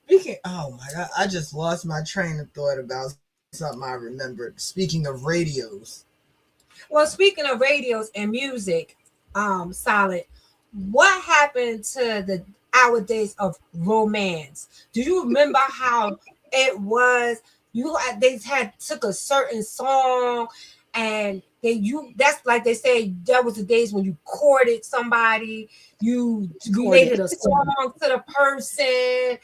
Speaking, oh my God, I just lost my train of thought about something I remembered. Speaking of radios, Well, speaking of radios and music, Solid, what happened to the our days of romance? Do you remember how it was? They had took a certain song and that's like they say that was the days when you courted somebody, you courted. related a song to the person,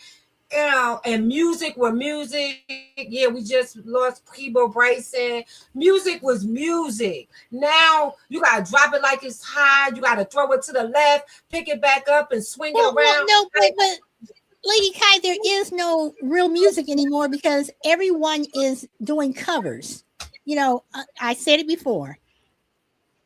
and music were music. Yeah, we just lost Peebo Bryson. Music was music. Now you gotta drop it like it's high. You gotta throw it to the left, pick it back up, and swing it around. No, but Lady Kai, there is no real music anymore because everyone is doing covers. I said it before.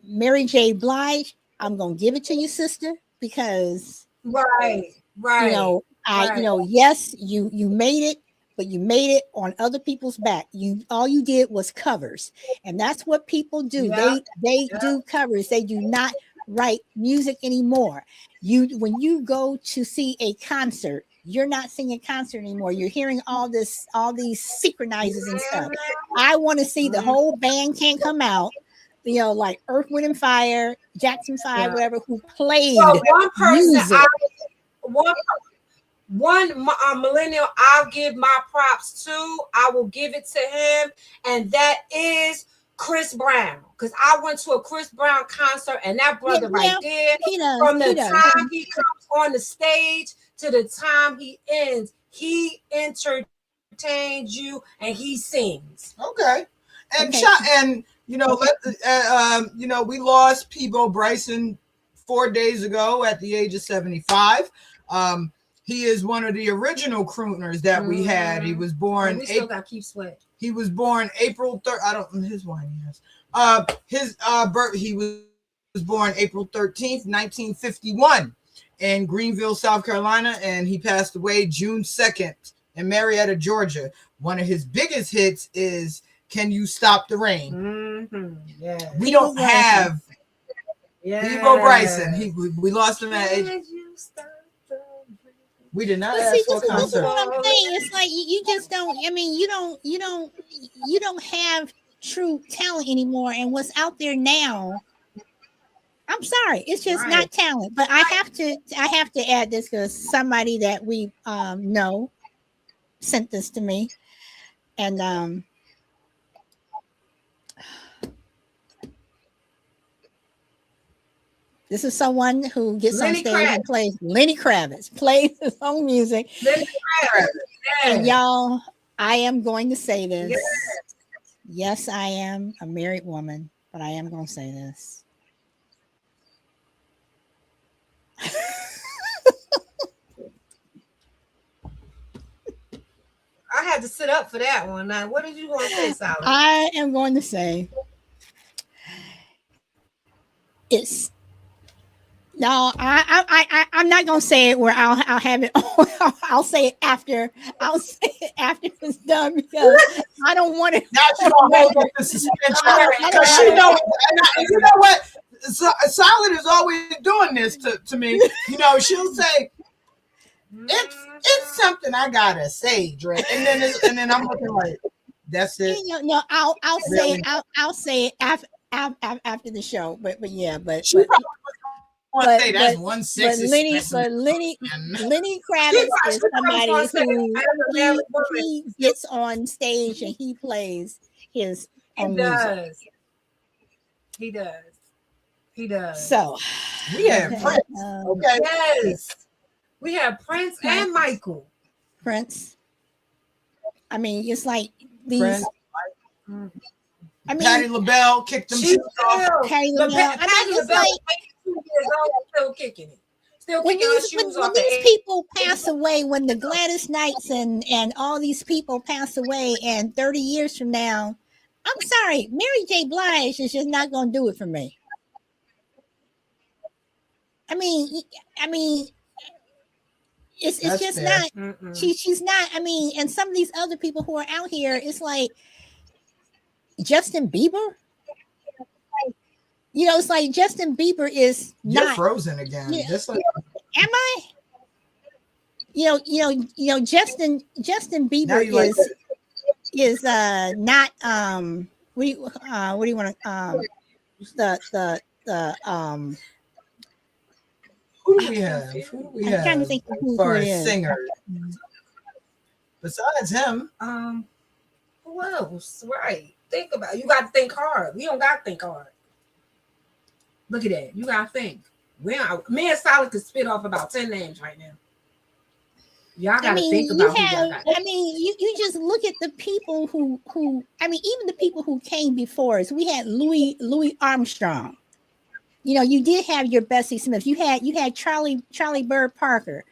Mary J. Blige, I'm gonna give it to you, sister, because Right, right, right. yes, you made it, but you made it on other people's back. All you did was covers, and that's what people do. Yeah, They yeah. do covers. They do not write music anymore. When you go to see a concert, you're not seeing a concert anymore. You're hearing all these synchronizers and stuff. I want to see the whole band can't come out. Like Earth, Wind and Fire, Jackson 5, Yeah. whatever, who played Well, one person, music. one millennial, I'll give my props to. I will give it to him, and that is Chris Brown. Because I went to a Chris Brown concert, and that brother right there, he does. from the He does. time he comes on the stage to the time he ends, he entertains you and he sings. okay, and Okay. and we lost Peebo Bryson 4 days ago at the age of 75. He is one of the original crooners that we had. He was born. And we still got Keith Sweat. He was born April 3rd. I don't his wine yes. His birth. He was born April 13th, 1951, in Greenville, South Carolina, and he passed away June 2nd in Marietta, Georgia. One of his biggest hits is "Can You Stop the Rain?" Mm-hmm. Yeah. We don't have Peebo Bryson. We lost him at age. We did not But ask see, for a this is concert. what I'm saying. It's like you just don't. I mean, you don't have true talent anymore. And what's out there now, I'm sorry, it's just not talent. But I have to add this because somebody that we know sent this to me, and this is someone who gets on stage and plays. Lenny Kravitz plays his own music. Lenny Kravitz. And y'all, I am going to say this. Yes, I am a married woman, but I am going to say this. I had to sit up for that one. Now, what did you want to say, Sally? I am going to say it's no. I'm not going to say it where I'll have it. I'll say it after. I'll say it after it's done because I don't want it. Now she's gonna hold up the suspension because she knows. And you know what? Solid is always doing this to me. You know, she'll say, "It's something I gotta say, Dre," and then I'm looking like, "That's it." No, I'll say it. I'll say it after the show. But yeah, but she probably want to say that's 160. But Lenny Kravitz is somebody who he gets on stage and he plays his own music. He does. So we have Prince. Okay. Yes. We have Prince and Michael. Prince. I mean, it's like these. Prince. I mean, Patti LaBelle kicked them shoes off. Patti LaBelle. I mean, it's like 2 years old, still kicking it. Still when kicking her these, shoes when off. these people pass away, when the Gladys Knights and all these people pass away, and 30 years from now, I'm sorry, Mary J. Blige is just not going to do it for me. I mean, it's just fair. not. She's not. I mean, and some of these other people who are out here, it's like Justin Bieber. You know, it's like Justin Bieber is You're not frozen again. Just like, am I? You know, Justin Bieber is not what do you want to who do we have? I'm trying to think of who for it a is. singer besides him. Who else? Right. Think about it. You got to think hard. We don't got to think hard. Look at that. You got to think. Me and Solid could spit off about 10 names right now. Y'all got to think about you just look at the people who even the people who came before us. We had Louis Armstrong. You know, you did have your Bessie Smith. You had Charlie Bird Parker.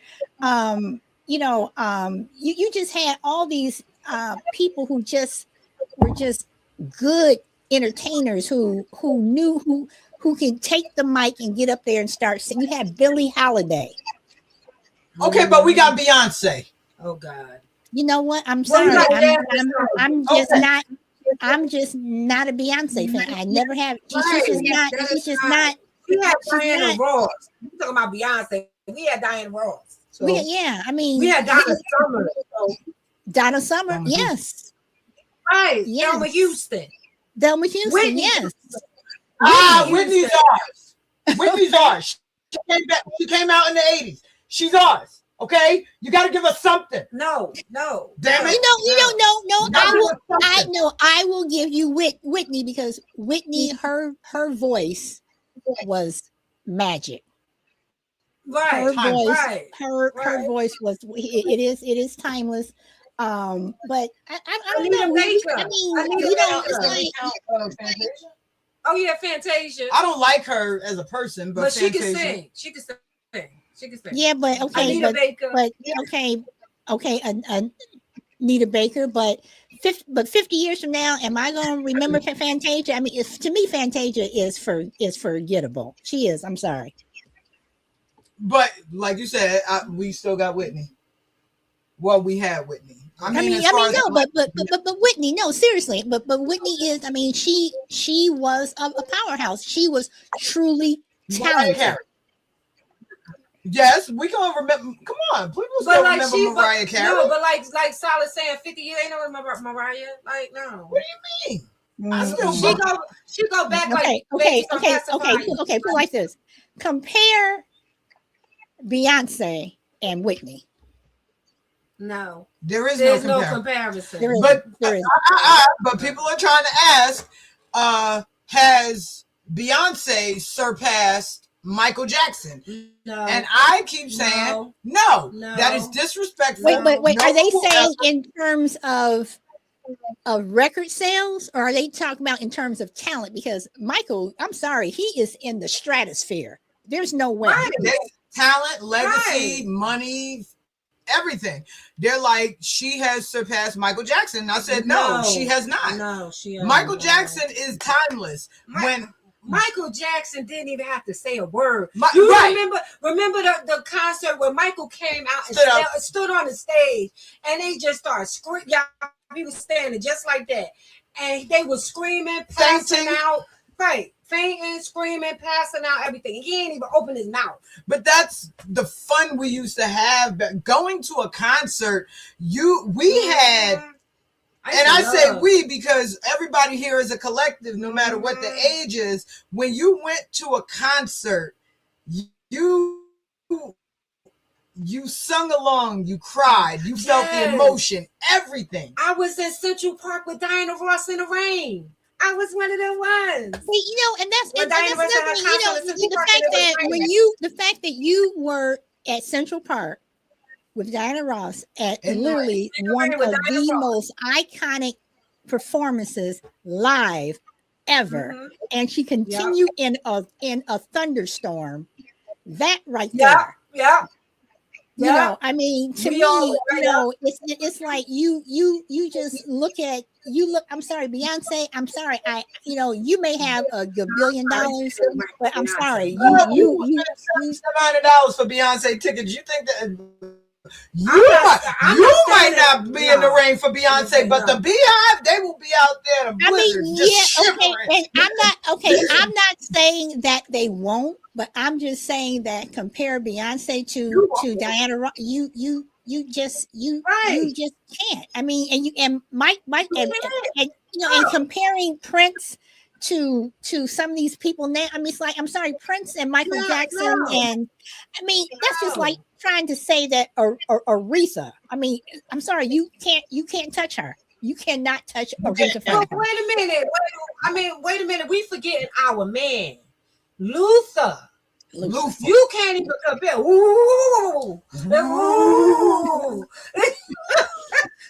You just had all these people who just were just good entertainers who could take the mic and get up there and start singing. You had Billie Holiday. Okay, but we got Beyonce. Oh God. You know what? I'm sorry. I'm just not a Beyonce fan. I never have. She's just not. We had Diana Ross. You talking about Beyonce? We had Diana Ross. So we had Donna Summer. Donna Summer, yes. Right. Yes. Thelma Houston. Whitney. Yes. Whitney's ours. Whitney's ours. She came out in the 80s. She's ours. Okay, you got to give us something. No. Damn it. I will give you Whitney because Whitney, her voice was magic. Right. Her voice was. It is timeless. But I don't know. It's like. Oh yeah, Fantasia. I don't like her as a person, but she can sing. She can sing. Yeah, but okay, Anita Baker. Okay, Anita Baker, but 50 years from now, am I going to remember Fantasia? I mean, to me, Fantasia is forgettable. She is. I'm sorry. But like you said, we still got Whitney. Well, we had Whitney. But Whitney, no, seriously. But Whitney is. I mean, she was a powerhouse. She was truly talented. Yes, we gonna remember. Come on, people still remember Mariah Carey. No, but like Solid saying 50 years, they don't remember Mariah. Like, no. What do you mean? She go back okay. Put like this. Compare Beyonce and Whitney. No, there's no comparison. But people are trying to ask: has Beyonce surpassed Michael Jackson? No. And I keep saying no. That is disrespectful. Wait. Are they saying in terms of of record sales, or are they talking about in terms of talent? Because Michael, I'm sorry, he is in the stratosphere. There's no way. Right. Talent, legacy, Right. money, everything. They're like, she has surpassed Michael Jackson. And I said, no, she has not. No, she hasn't. Michael Jackson is timeless. When Michael Jackson didn't even have to say a word. Right. Remember the concert where Michael came out and stood on the stage, and they just started screaming. Yeah, he was standing just like that, and they were screaming, passing out, right, fainting, screaming, passing out, everything. He ain't even open his mouth. But that's the fun we used to have. Going to a concert, we had. And I say we because everybody here is a collective, no matter what the age is. When you went to a concert, you sung along, you cried, you felt the emotion, everything. I was in Central Park with Diana Ross in the rain. I was one of them ones. See, and that's the fact that you were at Central Park with Diana Ross at literally one of the most iconic performances live ever, and she continued in a thunderstorm. That right there. Yeah. You know, I mean, to me, it's like you just look. I'm sorry, Beyonce. I'm sorry. You may have $1 billion, but I'm sorry. You $700 for Beyonce tickets. You think that? You might not be in the rain for Beyonce, but the Beehive, they will be out there in a blizzard. And I'm not saying that they won't, but I'm just saying that compare Beyonce to Diana Ross, you just can't. I mean, and Mike and comparing Prince to some of these people now. I mean, it's like, I'm sorry, Prince and Michael Jackson, and I mean that's just like trying to say that Aretha. I mean, I'm sorry, you can't touch her. You cannot touch Aretha Franklin. Wait a minute. We forgetting our man, Luther. You can't even compare.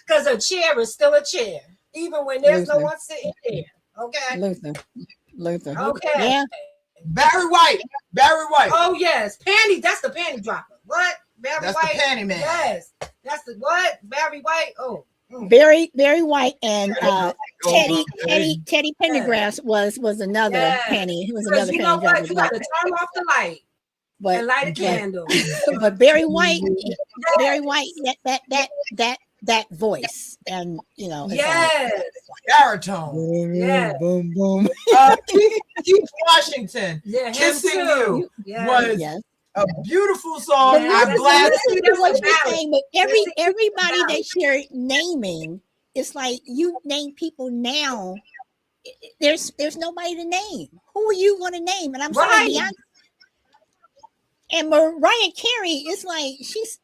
Because a chair is still a chair, even when there's no one sitting there. Okay. Luther. Okay. Yeah. Barry White. Oh yes, panty. That's the panty dropper. What? Barry White. The panty man. Yes. That's the what? Barry White. Oh. Barry White and Teddy Pendergrass was another penny. It was another penny dropper. You got to turn off the light and light a candle. But Barry White, that voice, and baritone. Yeah. Boom boom. Keith Washington. Yeah, Kissing You was a beautiful song. I'm glad what you're saying, but everybody that you're naming, it's like you name people now. There's nobody to name. Who are you going to name? And I'm sorry, Beyonce and Mariah Carey. It's like she's.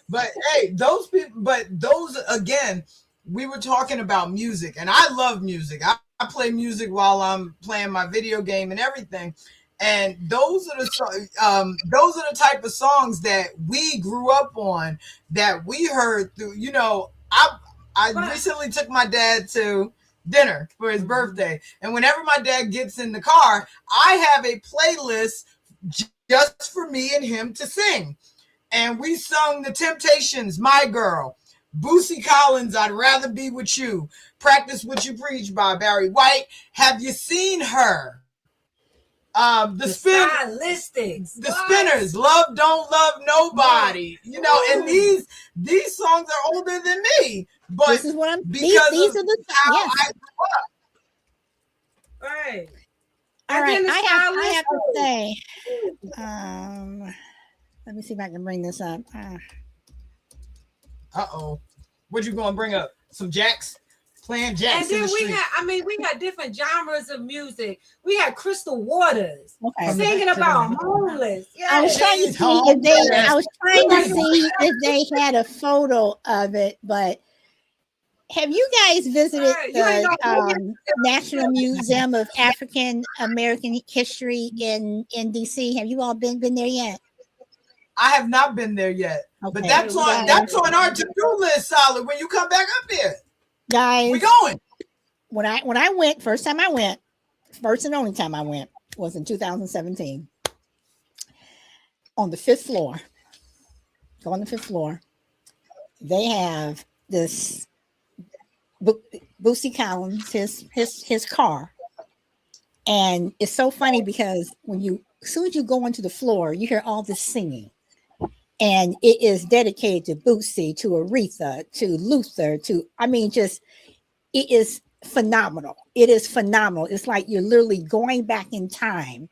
But hey, those people. But those again, we were talking about music, and I love music. I play music while I'm playing my video game and everything. And those are the type of songs that we grew up on, that we heard through. I recently took my dad to dinner for his birthday, and whenever my dad gets in the car, I have a playlist just for me and him to sing. And we sung The Temptations, My Girl, Boosie Collins, I'd Rather Be With You, Practice What You Preach by Barry White, Have You Seen Her? The Spinners, Love Don't Love Nobody. And these songs are older than me, but this is what I'm these are the how I grew up. Right. All right. I have to say, let me see if I can bring this up. What you gonna bring up? Some jacks? Playing jacks. And then we had different genres of music. We had Crystal Waters singing about homeless. Yes. I was trying to see if they had a photo of it, but have you guys visited the National Museum of African American History in DC? Have you all been there yet? I have not been there yet, Okay. but that's on our to-do list. Solid. When you come back up here, guys. We going. When I went, first and only time I went was in 2017. On the 5th floor. Go on the 5th floor. They have this Boosie Collins, his car. And it's so funny because as soon as you go onto the floor, you hear all this singing. And it is dedicated to Boosie, to Aretha, to Luther, it is phenomenal. It is phenomenal. It's like you're literally going back in time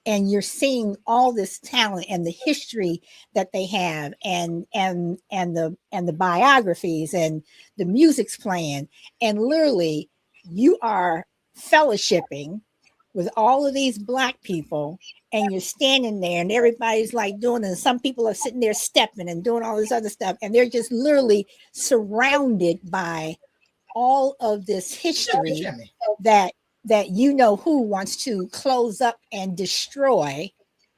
and you're seeing all this talent and the history that they have and the biographies and the music's playing. And literally you are fellowshipping with all of these Black people, and you're standing there and everybody's like doing, and some people are sitting there stepping and doing all this other stuff. And they're just literally surrounded by all of this history that who wants to close up and destroy.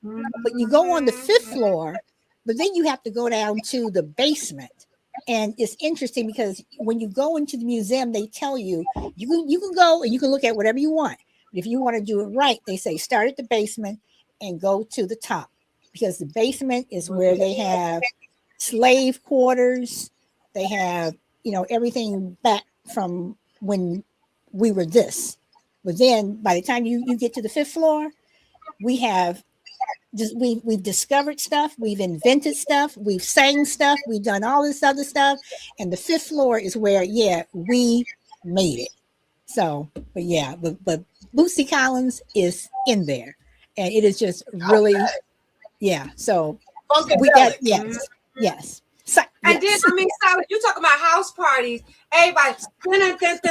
But you go on the 5th floor, but then you have to go down to the basement. And it's interesting because when you go into the museum, they tell you can go and you can look at whatever you want. But if you want to do it right, they say start at the basement and go to the top, because the basement is where they have slave quarters. They have, everything back from when we were this. But then by the time you get to the 5th floor, we have we've discovered stuff, we've invented stuff, we've sang stuff, we've done all this other stuff. And the 5th floor is where, we made it. So, but Boosie Collins is in there. And it is just really, So we got, yes. So, and then, Sally, you talking about house parties. Everybody, flashlight.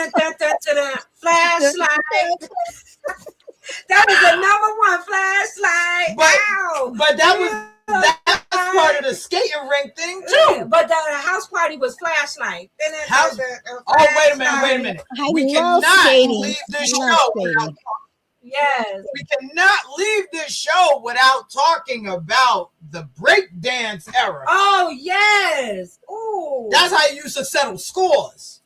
That was the #1 flashlight. But that was part of the skating rink thing too. But the house party was flashlight. Wait a minute. We cannot leave this show. Yes. We cannot leave this show without talking about the breakdance era. Oh, yes. Ooh. That's how you used to settle scores.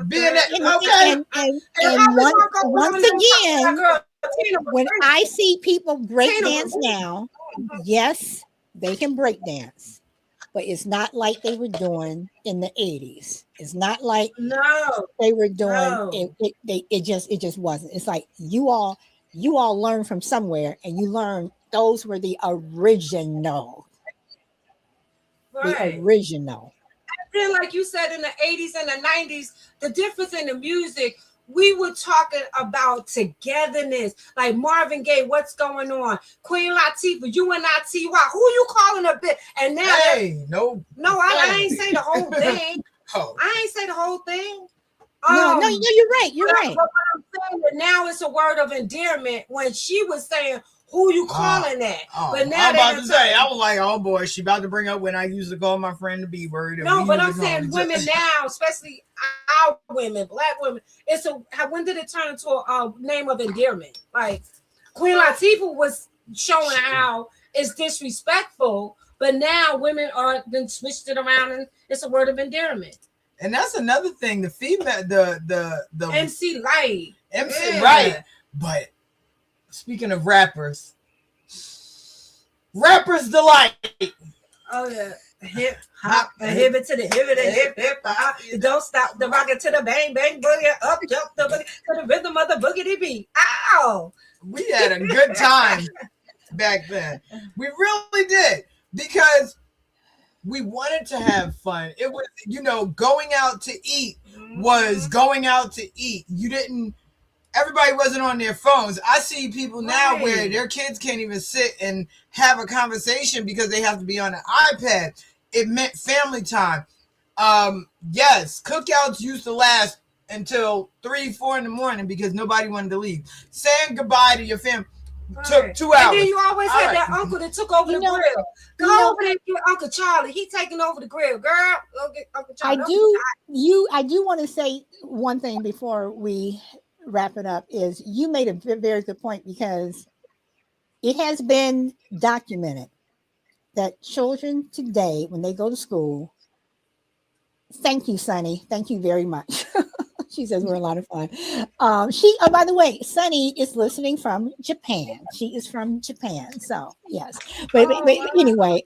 Being that, and once again, when I see people breakdance now, yes, they can breakdance. But it's not like they were doing in the 80s. It's not like they were doing it just wasn't. It's like you all learn from somewhere, and you learn those were the original. Right. The original. And then, like you said, in the 80s and the 90s, the difference in the music, we were talking about togetherness, like Marvin Gaye, what's going on? Queen Latifah, you and I, T.Y., who you calling a bit? And now, I ain't say the whole thing. I ain't say the whole thing. No, you're right. You're right. But what I'm saying that now it's a word of endearment when she was saying, who you calling that? But now I'm about to say, I was like, oh boy, she about to bring up when I used to call my friend the B word. No, but I'm saying women now, especially our women, Black women, when did it turn into a name of endearment? Like Queen Latifah was showing how it's disrespectful, but now women are then switched it around and it's a word of endearment. And that's another thing. The female, the MC Light, right? But speaking of rappers delight. Oh yeah, hip hop, hip it to the hip hop. Don't stop the rocket to the bang bang boogie, up jump the boogie to the rhythm of the boogity beat. Ow! We had a good time back then. We really did, because we wanted to have fun. It was, going out to eat was going out to eat. Everybody wasn't on their phones. I see people now where their kids can't even sit and have a conversation because they have to be on an iPad. It meant family time. Yes, cookouts used to last until 3-4 in the morning because nobody wanted to leave. Saying goodbye to your family took 2 hours. And then you always had that uncle that took over the grill. Go over there, get Uncle Charlie. He taking over the grill, girl. Go get Uncle Charlie. I do want to say one thing before we wrap it up is you made a very good point, because it has been documented that children today, when they go to school, thank you, Sunny. Thank you very much. She says we're a lot of fun. By the way, Sunny is listening from Japan. She is from Japan. So yes, but anyway,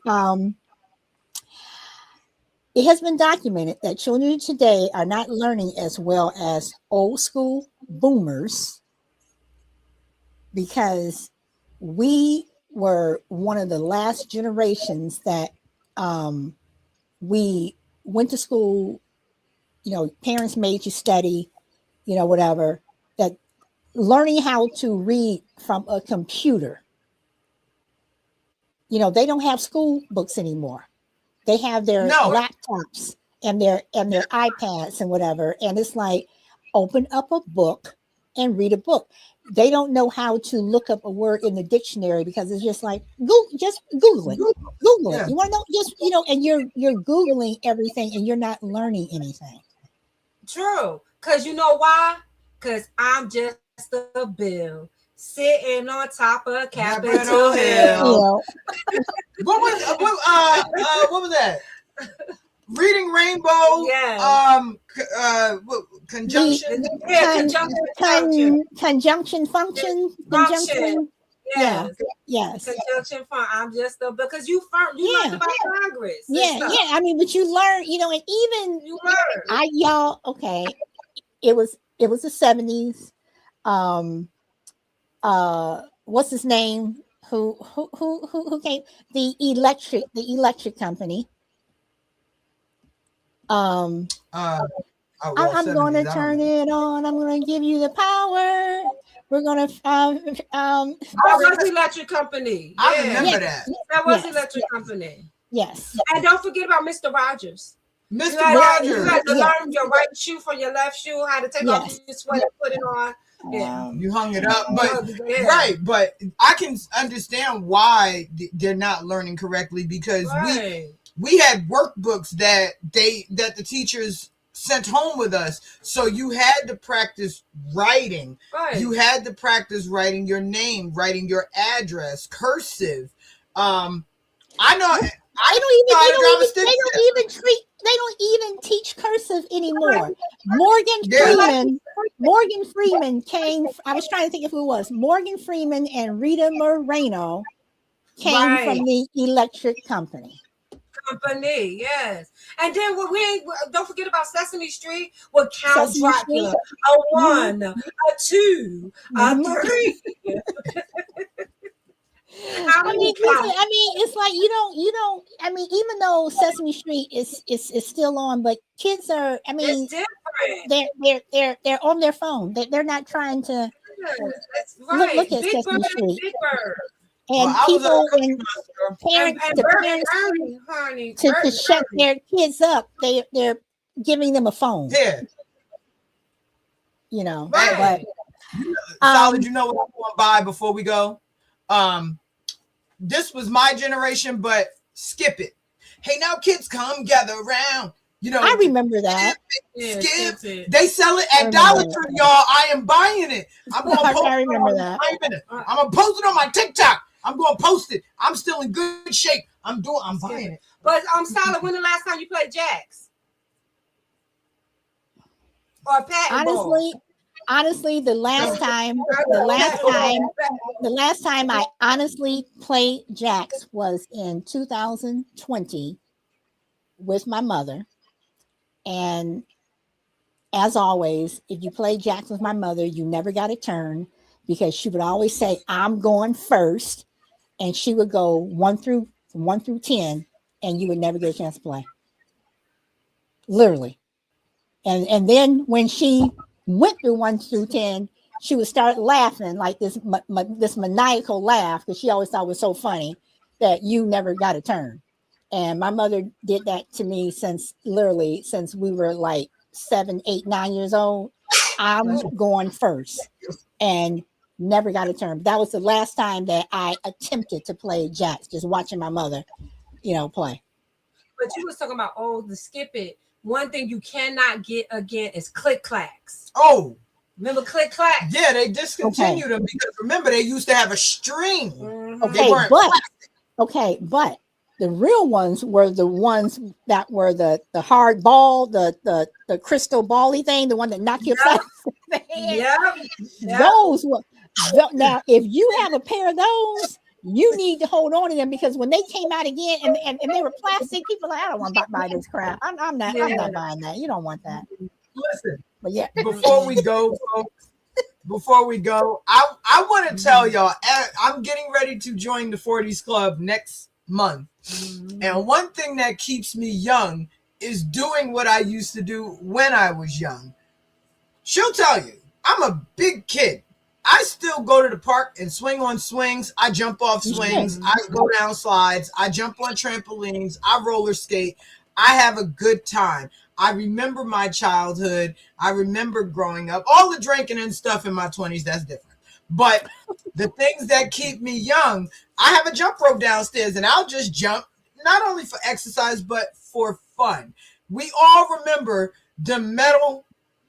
it has been documented that children today are not learning as well as old school boomers, because we were one of the last generations that we went to school. Parents made you study, whatever. That learning how to read from a computer. They don't have school books anymore. They have their laptops and their iPads and whatever. And it's like, open up a book and read a book. They don't know how to look up a word in the dictionary, because it's just like, just Google it. Google it. You want to know? Just, and you're Googling everything and you're not learning anything. True. Because you know why? Because I'm just a bill sitting on top of Capitol Hill. What was that? Reading Rainbow. Yeah. Conjunction. Conjunction function. Conjunction. Yes. Yes. Conjunction fun. I'm just because you learned about Congress. Yeah. I mean, but you learn, and even you learn. Y'all. Okay. It was the 70s. What's his name? Who came? The electric company. I'm going to turn it on. I'm going to give you the power. We're going to that was the electric company. I remember that. That was the electric company. Yes. And don't forget about Mr. Rogers. Mr. Rogers. You had to learn your right shoe from your left shoe, how to take off your sweater, put it on. Yeah. You hung it up, but right, but I can understand why they're not learning correctly, because we had workbooks that the teachers sent home with us, so you had to practice writing. Right. You had to practice writing your name, writing your address, cursive. I know. They don't even teach cursive anymore. Morgan Freeman came. I was trying to think of who it was. Morgan Freeman and Rita Moreno came from the electric company. Yes. And then don't forget about Sesame Street with Count Dracula. A 1, a 2, a 3. It's like you don't. I mean, even though Sesame Street is still on, but kids are. I mean, it's different. They're on their phone. They're not trying to look at Sesame Street. And people and parents to shut their kids up, they're giving them a phone. Yeah. But Solid, you know what I want to buy before we go? This was my generation, but skip it. Hey, now kids, come gather around. I remember that. Skip. They sell it at Dollar Tree, y'all. I am buying it. I'm going to post I remember that. I'm going to post it on my TikTok. I'm going to post it. I'm still in good shape. I'm buying it. But Solid, when the last time you played jacks? Or Honestly, the last time I honestly played jacks was in 2020 with my mother. And as always, if you play jacks with my mother, you never got a turn, because she would always say, I'm going first. And she would go 1 through 10, and you would never get a chance to play. Literally. And then when she went through 1 through 10, she would start laughing like this maniacal laugh, because she always thought it was so funny that you never got a turn. And my mother did that to me since we were like 7, 8, 9 years old. I'm going first, and never got a turn. But that was the last time that I attempted to play jacks, just watching my mother, play. But you was talking about the skip it. One thing you cannot get again is click clacks. Oh, Remember click clack? Yeah, they discontinued them because remember they used to have a string. Okay, but the real ones were the ones that were the hard ball, the crystal bally thing, the one that knocked you upside the head. Those were now. If you have a pair of those, you need to hold on to them because when they came out again and they were plastic, people are like, I don't want to buy this crap. I'm not buying that. You don't want that. Listen, but yeah. Before we go, folks. Before we go, I want to tell y'all, I'm getting ready to join the 40s Club next month. And one thing that keeps me young is doing what I used to do when I was young. She'll tell you, I'm a big kid. I still go to the park and swing on swings. I jump off swings. I go down slides. I jump on trampolines. I roller skate. I have a good time. I remember my childhood. I remember growing up. All the drinking and stuff in my 20s, that's different. But the things that keep me young, I have a jump rope downstairs, and I'll just jump, not only for exercise, but for fun. We all remember the metal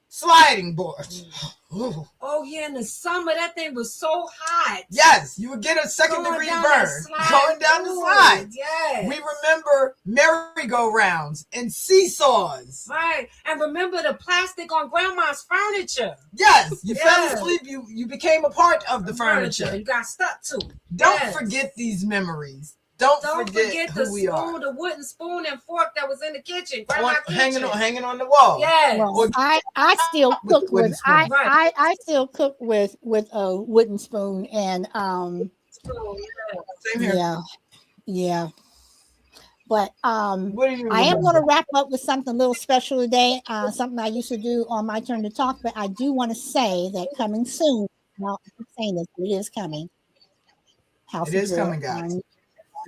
sliding boards. Oh, yeah, in the summer, that thing was so hot. Yes, you would get a second-degree burn going down the slide. Yes. We remember merry-go-rounds and seesaws. Right, and remember the plastic on Grandma's furniture. Yes, you fell asleep, you became a part of the furniture. You got stuck to. Don't forget these memories. Don't forget the who we are. The wooden spoon and fork that was in the kitchen. Hanging on the wall. Yes. Well, I still cook with I still cook with a wooden spoon and Same here. Yeah. But I am going to wrap up with something a little special today. Something I used to do on My Turn to Talk, but I do want to say that coming soon. Now I'm saying this, but it is coming. It is coming, guys.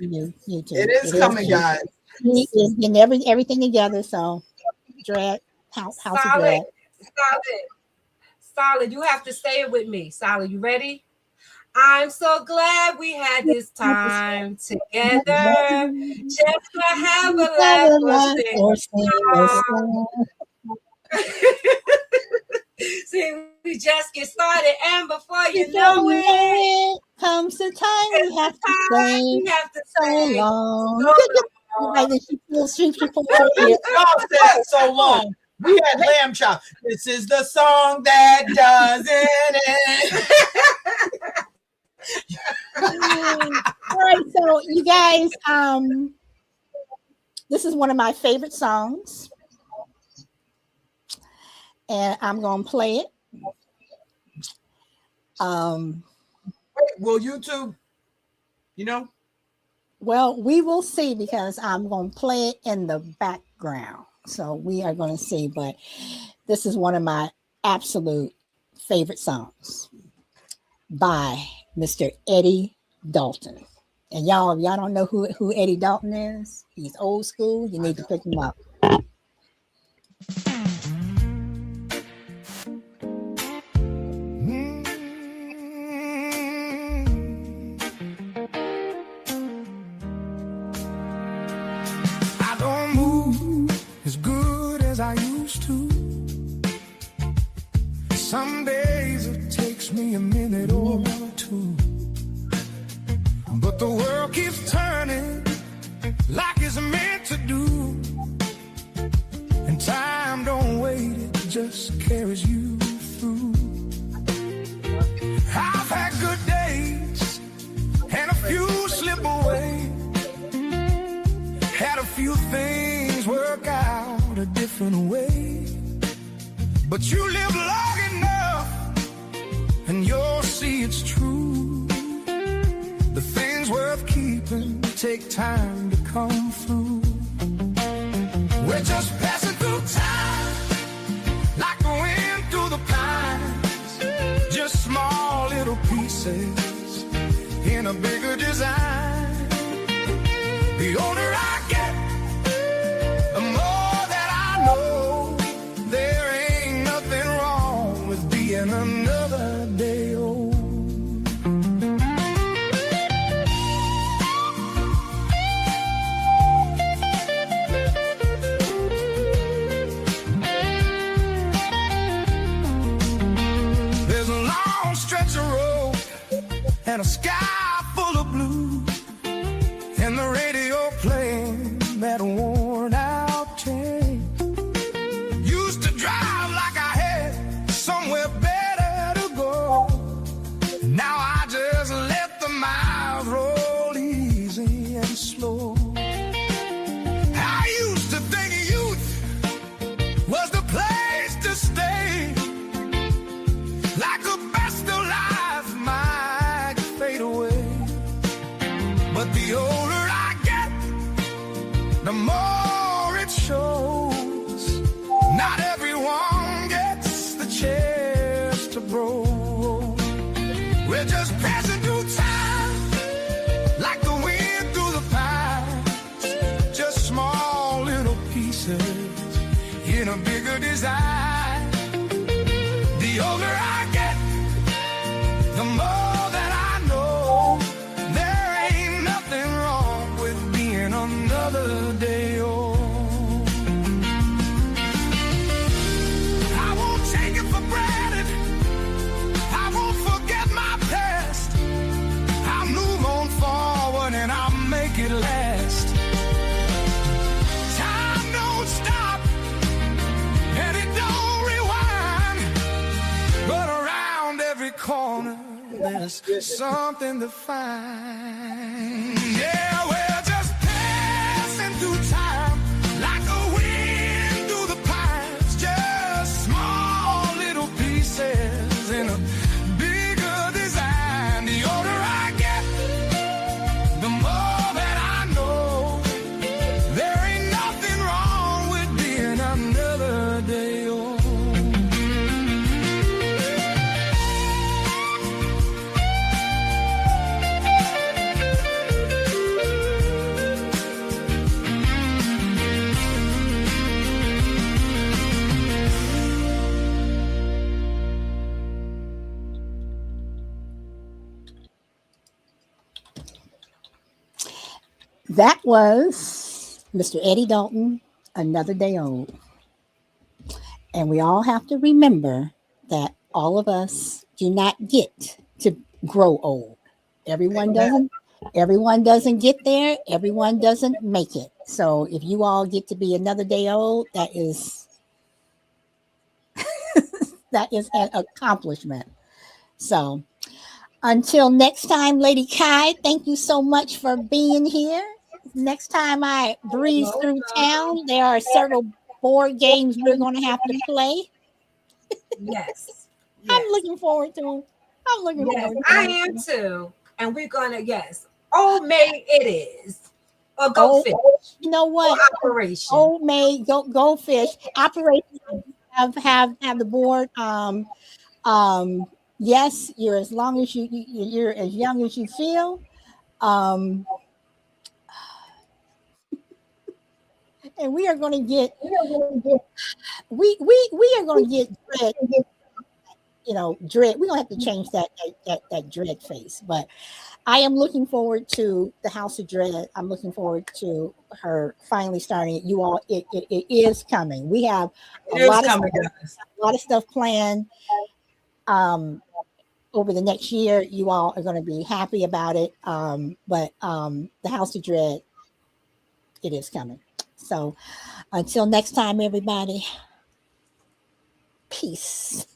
YouTube. It is coming, guys. He is getting everything together. So, Dread, House of Dread. Solid. You have to say it with me. Solid, you ready? I'm so glad we had this time together. Just to have a laugh or sing. See, we just get started, and before you know it, comes the time we have to say so long. Y'all said so long. We had lamb chop. This is the song that doesn't end. All right, so you guys, this is one of my favorite songs. And I'm going to play it. Will YouTube, Well, we will see because I'm going to play it in the background. So we are going to see. But this is one of my absolute favorite songs by Mr. Eddie Dalton. And y'all, if y'all don't know who Eddie Dalton is, he's old school. You need to pick him up. Some days it takes me a minute or two, but the world keeps turning like it's meant to do, and time don't wait, it just carries you through. I've had good days and a few slip away, had a few things work out a different way, but you live long enough and you'll see it's true. The things worth keeping take time to come through. We're just passing through time like the wind through the pines, just small little pieces in a bigger design. The older I get, the more that I know there ain't nothing wrong with being another day old. and a sky full of blue, and the radio playing that worn out train. Used to drive like I had somewhere better to go. Now I just let the miles roll easy and slow. I used to think youth was the place to stay, like the best of life might fade away. But the older I get, the more it shows. Not everyone gets the chance to grow. We're just passing through time, like the wind through the pines. Just small little pieces in a bigger design. The older I get, the more that I know. There ain't nothing wrong with being another day old. I won't take it for granted. I won't forget my past. I'll move on forward and I'll make it last. Time don't stop and it don't rewind, but around every corner there's something to find. Yeah, we're just passing through time, like a wind through the pines. Just small little pieces in a bigger design. The older I get, the more that I know. There ain't nothing wrong with being another day old. That was Mr. Eddie Dalton, Another Day Old. And we all have to remember that all of us do not get to grow old. Everyone doesn't get there. Everyone doesn't make it. So if you all get to be another day old, that is that is an accomplishment. So until next time, Lady Kai, thank you so much for being here. Next time I breeze through town, there are several board games we're going to have to play. Yes. I'm looking forward to them. I'm looking forward to I them. am too. And we're going to, Old Maid it is. Or Go Fish. You know what? Operation. Old Maid, go fish. Operation have the board. Yes, you're as long as you're as young as you feel. And we are going to get we are going to get dread. Dread. We don't have to change that dread face, but I am looking forward to the House of Dread. I'm looking forward to her finally starting it. You all, it is coming. We have a lot of stuff planned. Over the next year, you all are going to be happy about it. But the House of Dread, it is coming. So until next time, everybody, peace.